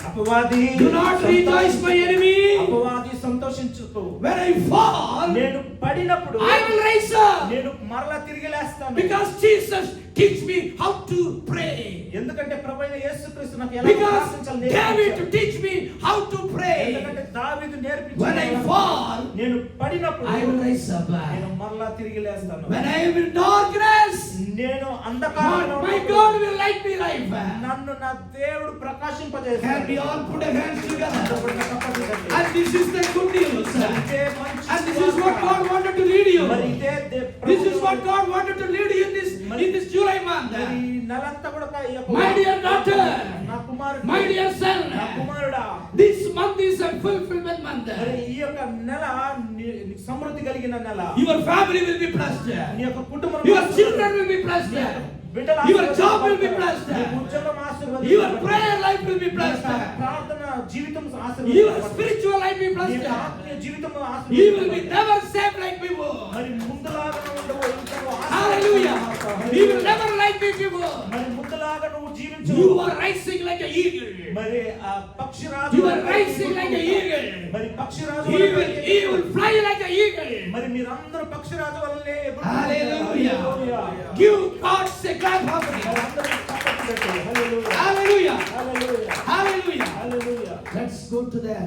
అపవాది Do not rejoice my enemy. అపవాది సంతోషించుకో. When I fall, నేను పడినప్పుడు I will rise up. నేను మరలా తిరిగి లేస్తాను. Because Jesus teach me how to pray. ఎందుకంటే ప్రభువైన యేసుక్రీస్తు నాకు ఎలా Because ప్రార్థించాలి David నేర్పించాడు. teach me how to pray. ఎందుకంటే దావీదు నేర్పించాడు. When I fall, నేను పడినప్పుడు I will rise up. నేను మరలా తిరిగి లేస్తాను. when I am in darkness, నేను అంధకారంలో my ఉన్నప్పుడు God will light me life. నన్ను నా దేవుడు Can ప్రకాశింపజేస్తాడు. we all put our hands together? తప్పకుండా. And this is the good news. ఇదే మంచి And this is what God wanted to lead you. మరి ఇదే This is what God wanted to lead you in this July month. మరి ఈ నెలంతా కూడా ఈ యొక్క My dear daughter, నా కుమారుడు, my dear son, నా కుమారుడా, this month is a fulfillment month. మరి ఈ యొక్క నెల నీ సమృద్ధి కలిగిన నెల. Your family will be blessed. నీ యొక్క కుటుంబం, Your children will be blessed. బిడ్డల Your job will be blessed. నీ ఉద్యోగం ఆశీర్వదించబడుతుంది. Your prayer life will be నీ blessed. యొక్క ప్రార్థన జీవితం Your ఆశీర్వదించబడుతుంది. spiritual life will be నీ యొక్క blessed. ఆత్మీయ జీవితం You will be ఆశీర్వదించబడుతుంది. never saved like before. మరి ముందులాగా ఉండవు, ఇంకా నువ్వు Hallelujah. ఆశీర్వదించబడతావు. You will never like before. మరి ముందులాగా నువ్వు జీవించు. You are rising like an eagle. మరి ఆ పక్షిరాజు, You are rising like an eagle. మరి పక్షిరాజు He will fly like an eagle. మరి మీరందరూ పక్షిరాజు వల్లే Hallelujah. Give God a clap offering. Hallelujah. Hallelujah. Hallelujah. Let's go to the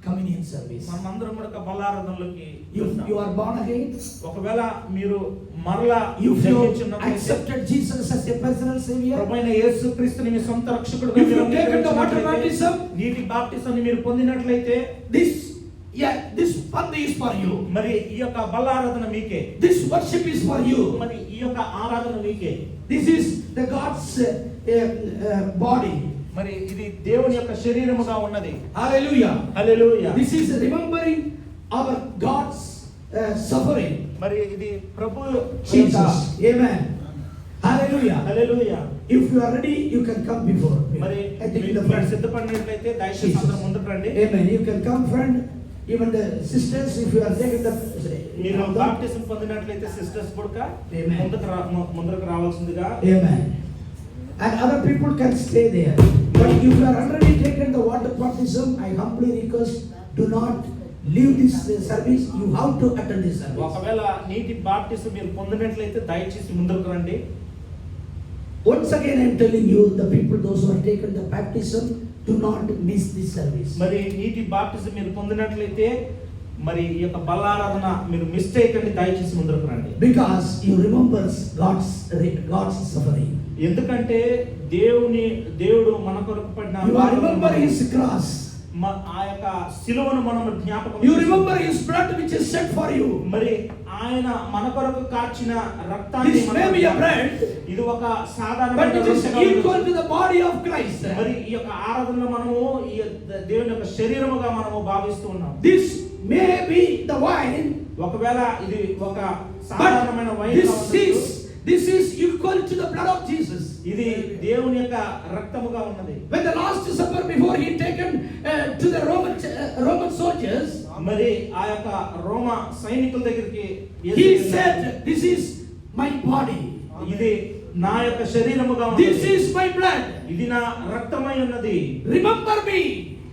communion service. మనమందరం కూడా బలారాధనలోకి If you are born again, ఒకవేళ మీరు మరలా if you జన్మించినట్లయితే, accepted Jesus as your personal savior, ప్రభువైన యేసుక్రీస్తుని మీ సొంత రక్షకుడుగా if you మీరు taken the water అంగీకరించినట్లయితే, baptism, నీటి బాప్టిజాన్ని మీరు పొందినట్లయితే, this pandi is for you. మరి ఈ యొక్క బలారాధన మీకే, This worship is for you. మరి ఈ యొక్క ఆరాధన మీకే. This is the God's body. మరి ఇది దేవుని యొక్క శరీరముగా ఉన్నది. Hallelujah. Hallelujah. This is remembering our God's suffering. మరి ఇది ప్రభు Jesus. Amen. Hallelujah. Hallelujah. If you are ready, you can come before me. మరి I think in the మీరు front. సిద్ధపడినట్లయితే దయచేసి Jesus. అందరూ ముందుకు రండి. Amen. You can come, friend. Even the sisters, if you are taking the మీరు baptism పొందినట్లయితే sisters కూడా Amen. ముందుకు రావాల్సిందిగా. Amen. And other people can stay there. But if you are already taken the water baptism, I humbly request, do not leave this service. You have to attend this service. ఒకవేళ నీటి baptism మీరు పొందినట్లయితే దయచేసి ముందుకు రండి. Once again, I am telling you, the people, those who have taken the baptism, do not miss this service. మరి నీటి baptism మీరు పొందినట్లయితే మరి ఈ యొక్క బలారాధన మీరు మిస్ చేయకండి, దయచేసి ముందుకు రండి. Because you remember God's suffering. ఎందుకంటే దేవుడు మన కొరకు పడిన You are remember His cross. ఆ యొక్క శిలువను మనం జ్ఞాపకం You remember His blood which is shed for you. మరి ఆయన మన కొరకు కార్చిన రక్తాన్ని This may be a bread, ఇది ఒక but సాధారణమైన it is రొట్టెగా equal ఉంది. to the body of Christ. మరి ఈ యొక్క ఆరాధనలో మనము ఈ దేవుని యొక్క శరీరముగా మనము భావిస్తూ ఉన్నాం. This may be the wine, ఒకవేళ ఇది ఒక but సాధారణమైన wine this is equal to the blood of Jesus. ఇది దేవుని యొక్క రక్తముగా ఉన్నది. When the Last Supper, before He taken to the Roman soldiers, మరి ఆ యొక్క రోమ సైనికుల దగ్గరికి He said, "This is my body. ఇది నా యొక్క శరీరముగా ఉన్నది. This is my blood. ఇది నా రక్తమై ఉన్నది. Remember me.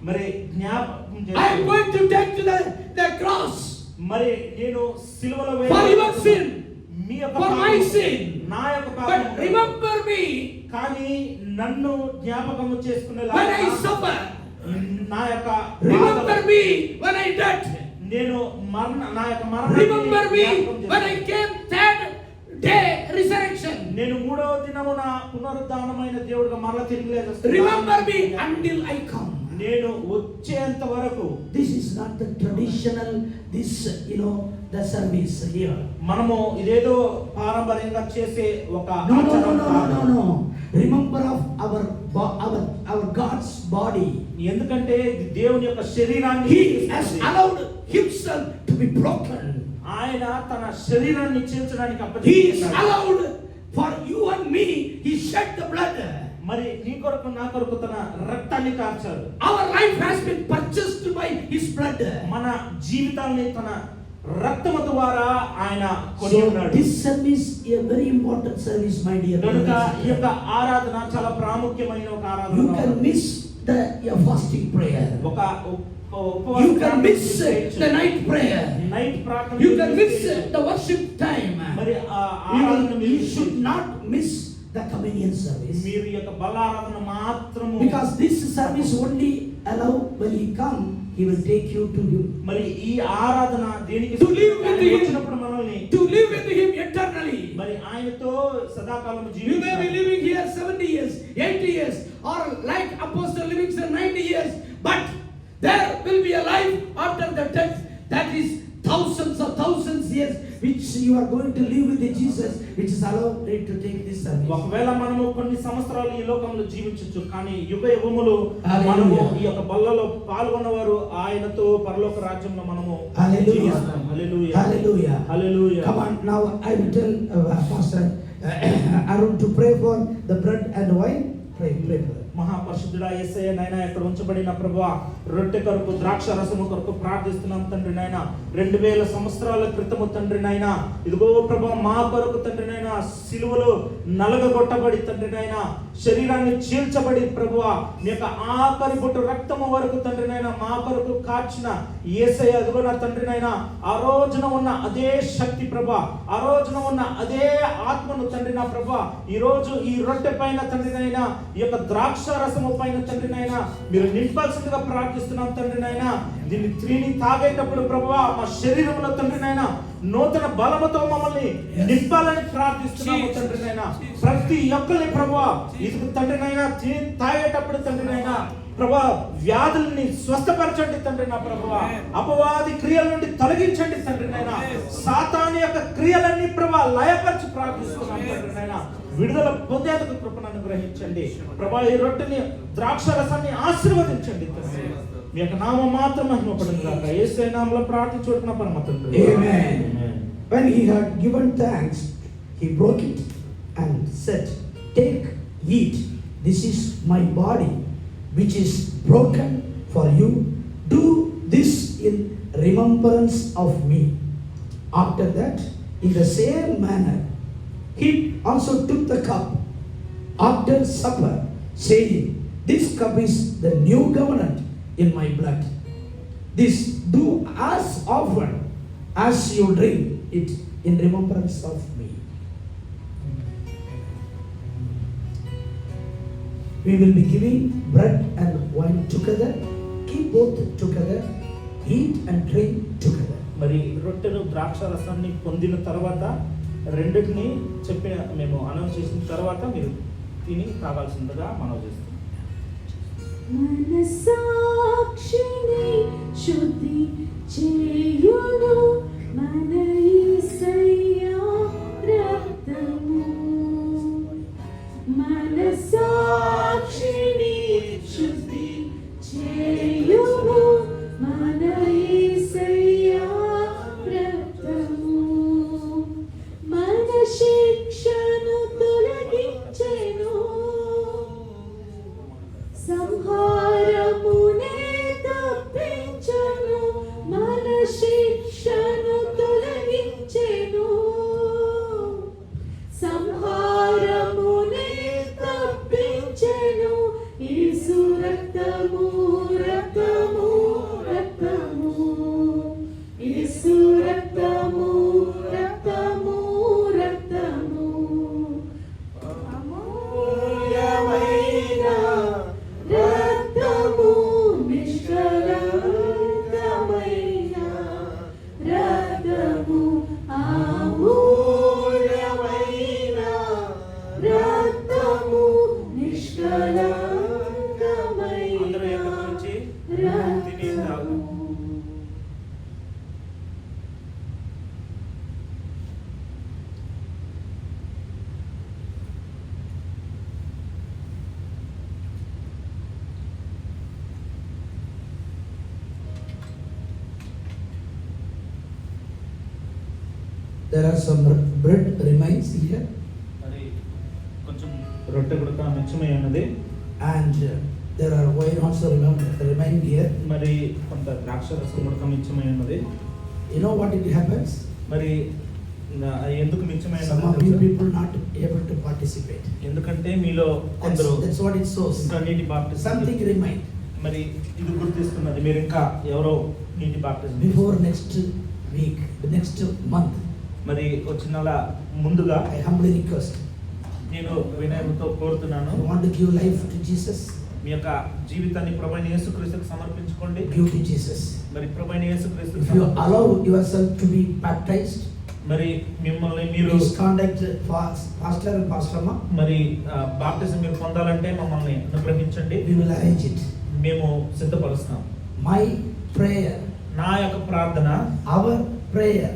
మరి జ్ఞాపకం I am going to take to the cross మరి నేను సిలువలో for your sin, మీ యొక్క for my sin. నా యొక్క But పాపము. remember me కానీ నన్ను జ్ఞాపకము when I చేసుకునేలాగా suffer. నా యొక్క Remember me when I died. నేను నా యొక్క మరణాన్ని Remember me జ్ఞాపకం when I చేసుకో. came third day resurrection. నేను మూడవ దినమున పునరుద్ధానమైన దేవుడుగా మరలా తిరిగి లేచేస్తాను. Remember me until I come. నేను వచ్చేంత వరకు. This is not the traditional, the service here. మనము ఇదేదో పారంపర్యంగా చేసే ఒక No. ఆచారం కాదు. Remember of our God's body. ఎందుకంటే ఇది దేవుని యొక్క శరీరాన్ని He has allowed Himself to be broken. ఆయన తన శరీరాన్ని చీల్చడానికి He is అప్పగించాడు. allowed for you and me. He shed the blood. మరి నీ కొరకు నా కొరకు తన రక్తాన్ని కార్చాడు. Our life has been purchased by His blood. మన జీవితాన్ని తన రక్తము ద్వారా ఆయన కొని So ఉన్నాడు. this service is a very important service, my dear కనుక brothers. ఈ యొక్క ఆరాధన చాలా ప్రాముఖ్యమైన ఒక ఆరాధన. You can miss your fasting prayer. ఒక You can miss the night prayer. Night ప్రార్థన. You can miss the worship time. మరి ఆ ఆరాధన You should not miss the communion service. మీరు ఈ యొక్క బలారాధన మాత్రము. Because this service only allow when He come, He will take you to Him. మరి ఈ ఆరాధన దేనికి To live with Him. వచ్చినప్పుడు మనల్ని To live with Him eternally. మరి ఆయనతో సదాకాలం You may be జీవించాలి. living here 70 years, 80 years, or like Apostle living 90 years, but there will be a life after the death that is thousands years, which you are going to live with Jesus, which is allowed to take this service. ఒకవేళ మనము కొన్ని సంవత్సరాలు ఈ లోకంలో జీవించవచ్చు, కానీ యుగ యుగములు Hallelujah. మనము ఈ యొక్క బల్లలో పాల్గొన్నవారు ఆయనతో పరలోక రాజ్యంలో మనము Hallelujah. జీవిస్తాం. హల్లెలూయా. Hallelujah. Hallelujah. Come on, now I will tell Pastor Arun to pray for the bread and wine. Pray for it. మహాపరిశుద్ధుడా యేసయ్య నాయనా, ఇక్కడ ఉంచబడిన ప్రభువా రొట్టె కొరకు ద్రాక్ష రసము కొరకు ప్రార్థిస్తున్నాం తండ్రి నాయనా. 2000 సంవత్సరాల క్రితము తండ్రి నాయనా, ఇదిగో ప్రభువా మా కొరకు తండ్రి నాయనా సిలువలో నలగగొట్టబడి తండ్రి నాయనా శరీరాన్ని చీల్చబడి ప్రభువా నీ యొక్క ఆఖరి బొట్టు రక్తము వరకు తండ్రి నాయనా మా కొరకు కార్చిన యేసయ్య, అదిగో నా తండ్రి నాయనా ఆ రోజున ఉన్న అదే శక్తి ప్రభువా, ఆ రోజున ఉన్న అదే ఆత్మను తండ్రి నా ప్రభువా ఈ రోజు ఈ రొట్టె పైన తండ్రి నాయనా ఈ యొక్క ద్రాక్ష ద్రాక్షారసము పైన తండ్రి నాయన మీరు నింపాల్సిందిగా ప్రార్థిస్తున్నాం తండ్రి నాయన. దీన్ని త్రీని తాగేటప్పుడు ప్రభువా మా శరీరంలో తండ్రి నాయన నూతన బలముతో మమ్మల్ని నింపాలని ప్రార్థిస్తున్నాము తండ్రి నాయన. ప్రతి ఒక్కరిని ప్రభువా ఇది తండ్రి నాయన తాగేటప్పుడు తండ్రి నాయన ప్రభువా వ్యాధుల్ని స్వస్థపరచండి తండ్రి నా ప్రభువా. అపవాది క్రియల నుండి తొలగించండి తండ్రి నాయన. సాతాను యొక్క క్రియలన్నీ ప్రభువా లయపరిచి ప్రార్థిస్తున్నాం తండ్రి నాయన. విడుదల పొందేందుకు కృపను అనుగ్రహించండి ప్రభువా. ఈ రొట్టెని ద్రాక్షరసాన్ని ఆశీర్వదించండి తండ్రి. మీ యొక్క నామం మాత్రం మహిమపడును గాక. యేసు నామములో ప్రార్థించుచున్న పరమ తండ్రి. Amen. When he had given thanks, he broke it and said, "Take, eat. This is my body, which is broken for you. Do this in remembrance of me." After that, in the same manner, he also took the cup after supper, saying, "This cup is the new covenant in my blood. This do as often as you drink it in remembrance of me." We will be giving bread and wine together. Keep both together. Eat and drink together. మరి రొట్టెను ద్రాక్షారసాన్ని పొందిన తర్వాత రెండింటిని మేము announce చేసిన తర్వాత మీరు తిని తాగాల్సిందిగా మనవి చేస్తున్నాం. మనసాక్షిని శుద్ధి చేయును మన యేసయ్యా రక్తము. మనసాక్షిని శుద్ధి చేయును మన యేసయ్యా రక్తము. మన శిక్షను తొలగించెను, సంహారమునే తప్పించెను. మన శిక్షను తొలగించెను, సంహారమునే తప్పించెను. యేసు రక్తము రక్తము రక్తము, యేసు రక్తము రక్తము రక్తము. అమూల్యమైన రక్తము, నిష్కళంకమైన రక్తము, అమూల్యమైన రక్తము, నిష్కళంకమైన రక్తము. There are some bread remains here, మరి కొంచెం రొట్టె కూడా మిచ్చమై ఉన్నది. and there are wine also remain here. మరి కొంత ద్రాక్షరసం కూడా మిచ్చమై ఉన్నది. You know what it happens? మరి ఎందుకు మిచ్చమై Some of you ఉన్నది? people not able to participate. ఎందుకంటే మీలో కొందరు That's what it shows. ఇంకా నీటి బాప్టిజం Something remain. మరి ఇది గుర్తిస్తున్నది. మీరు ఇంకా ఎవరో నీటి baptism Before next week, the next month, మరి వచ్చిన నెల ముందుగా I humbly request, నేను వినయంతో కోరుతున్నాను, you want to give life to Jesus, మీ యొక్క జీవితాన్ని ప్రభువైన యేసుక్రీస్తుకు సమర్పించుకోండి. give to Jesus. మరి ప్రభువైన యేసుక్రీస్తుకు If you allow yourself to be baptized, మరి మిమ్మల్ని మీరు please contact pastor and pastor ma. మరి బాప్టిజం మీరు పొందాలంటే మమ్మల్ని అనుగ్రహించండి, We will arrange it. మేము సిద్ధపరుస్తాం. My prayer, నా యొక్క ప్రార్థన, our prayer,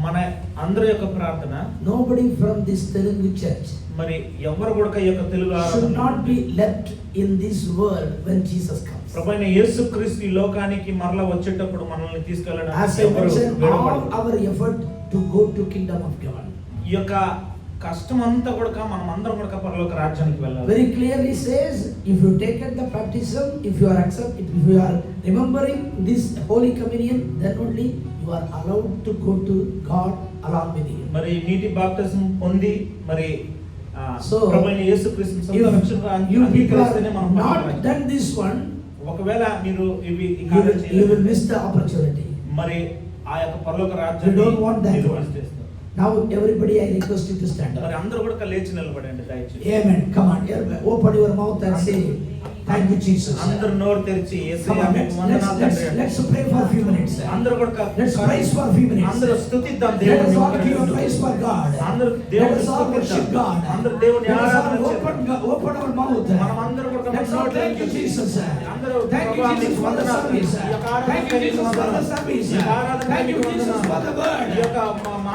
మన అందరి యొక్క ప్రార్థన, nobody from this Telugu church మరి ఎవరు కూడా ఈ యొక్క తెలుగు should ఆరాధన not be left in this world when Jesus comes. ప్రభువైన యేసుక్రీస్తు ఈ లోకానికి మరలా వచ్చేటప్పుడు మనల్ని As తీసుకెళ్ళడానికి I ఎవరు mentioned, వేడబడరు. all our effort to go to kingdom of God. ఈ యొక్క కష్టం అంతా కూడా మనం అందరం కూడా పరలోక రాజ్యానికి వెళ్ళాలి. Very clearly says, if you take the baptism, if you are if you are remembering this holy communion, then only you are allowed to go to God along with you. మరి నీటి బాప్టిజం పొంది మరి So, ప్రభువైన యేసుక్రీస్తుని సొంత రక్షకునిగా you people అంగీకరిస్తేనే are మనం not పరలోకానికి. done this one, ఒకవేళ మీరు ఇవి ఈ you కార్యం will చేయలేదు, miss the opportunity. మరి ఆ యొక్క పరలోక You don't want రాజ్యాన్ని that మీరు one. miss చేస్తారు. Now everybody, I request you to stand మరి up. అందరూ కూడా లేచి నిలబడండి దయచేసి. Amen. Come on, open your mouth and say, thank you, Jesus. అందరూ నోరు తెరిచి Come యేసయ్యా on, మీకు వందనాలు తండ్రి అంటే. let's pray for a few minutes. అందరూ కూడా Let's praise for a few minutes. అందరూ స్తుతిద్దాం Let దేవుని. us all give a praise for God. అందరూ Let దేవుని us all worship స్తుతిద్దాం. God. అందరూ దేవుని Let us ఆరాధన all చేద్దాం. open our mouth. మనం అందరూ కూడా Let's all thank you, Jesus. అందరూ Thank you, ప్రభా Jesus, మీకు for the వందనాలు. service. ఈ యొక్క ఆరాధన Thank you, Jesus, for the service. ఈ ఆరాధన Thank you, మీకు Jesus, వందనాలు. for the word. ఈ యొక్క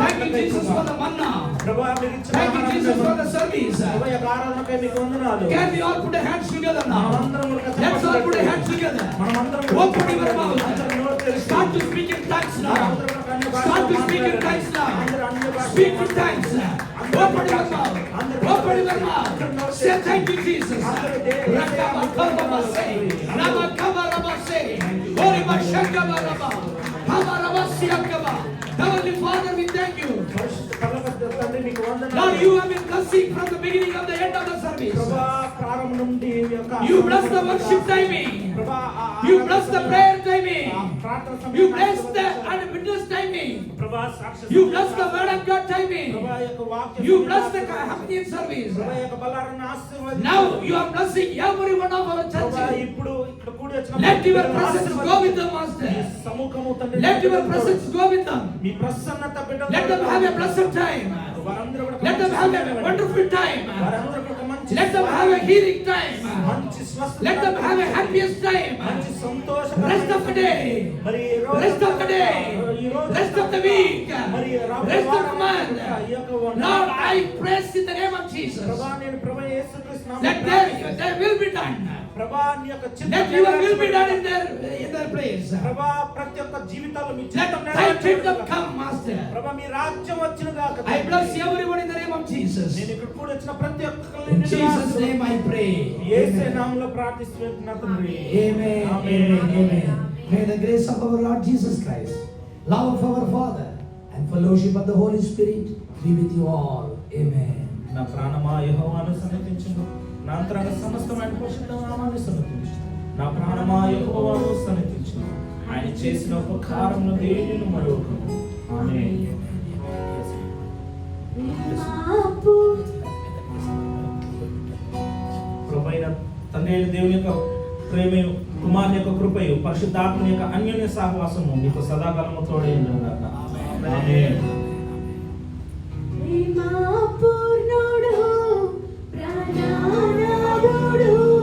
Thank you, Jesus, for the manna. ప్రభా మీరు ఇచ్చిన Thank you, Jesus, for the service. ప్రభా ఈ యొక్క ఆరాధనకై మీకు వందనాలు. Can we all put our hands together now? మనమందరం కూడా Let's all put our hands together. మనమందరం Open your mouth. అందరం నోరు తెరిచి Start to speak in tongues now. అందరం కూడా అన్ని భాషల్లో Start to speak in మాట్లాడండి. tongues now. అందరూ అన్ని భాషల్లో Speak in tongues. Open your mouth. Open your mouth. Say thank you, Jesus. Rakabakabase. Rabakabarabasse. Oribashakabaraba. Kabarabasiakaba. Heavenly Father, we thank you. తండ్రి మీకు వందనాలు. Lord, you have been blessing from the beginning of the end of the service. ప్రభా ప్రారంభం నుండి ఈ యొక్క You bless the worship timing. ప్రభా You bless the prayer timing. ప్రార్థన సమయం You bless the and witness timing. ప్రభా సాక్షి You bless the word of God timing. ప్రభా యొక్క వాక్య You bless the happening service. ప్రభా యొక్క బలాలను ఆశీర్వదించు. Now you are blessing every one of our ప్రభా churches. ఇప్పుడు ఇక్కడ కూడి వచ్చిన Let your presence go with them, Master. సముఖము తండ్రి Let your presence go with them. మీ ప్రసన్నత బిడ్డలు Let them have a blessed time. వారందరూ కూడా Let them have a wonderful time. వారందరూ కూడా మంచి Let them have a healing time. మంచి స్వస్థత Let them have a happiest time. మంచి సంతోషం Rest of the day. మరి ఈ రోజు Rest of the day. ఈ రోజు Rest of the week. మరి Rest of the month. ఈ యొక్క Lord, I praise in the name of Jesus. ప్రభా నేను ప్రభా యేసుక్రీస్తు Let నామములో their will be done. ప్రభా నీ యొక్క Let your will be done in their place. ప్రభా ప్రతి ఒక్క జీవితాల్లో మీ Let చిత్తం thy kingdom నెరవేర్చబడును. come, Master. ప్రభా మీ రాజ్యం వచ్చునుగాక. I bless everyone in the name of Jesus. నేను ఇక్కడ కూడి వచ్చిన ప్రతి ఒక్కరిని In Jesus' name I pray. Yesu Amen. నామములో ప్రార్థిస్తున్నా తండ్రి. Amen. Amen. Amen. May the grace of our Lord Jesus Christ, love of our Father, and fellowship of the Holy Spirit be with you all. Amen. నా ప్రాణమా యెహోవాను సన్నిధించును, నా అంతరంగ సమస్తమైన పరిశుద్ధ నామాన్ని సన్నిధించును. నా ప్రాణమా యెహోవాను సన్నిధించును, ఆయన చేసిన ఉపకారమును దేనిని మరొకను. ఆమేన్. ప్రభువైన తండ్రి అయిన దేవుని యొక్క ప్రేమయు, కుమారుని యొక్క కృపయు, పరిశుద్ధాత్మని యొక్క అన్యోన్య సహవాసము మీకు సదాకాలము తోడై ఉండును గాక. ఆమేన్.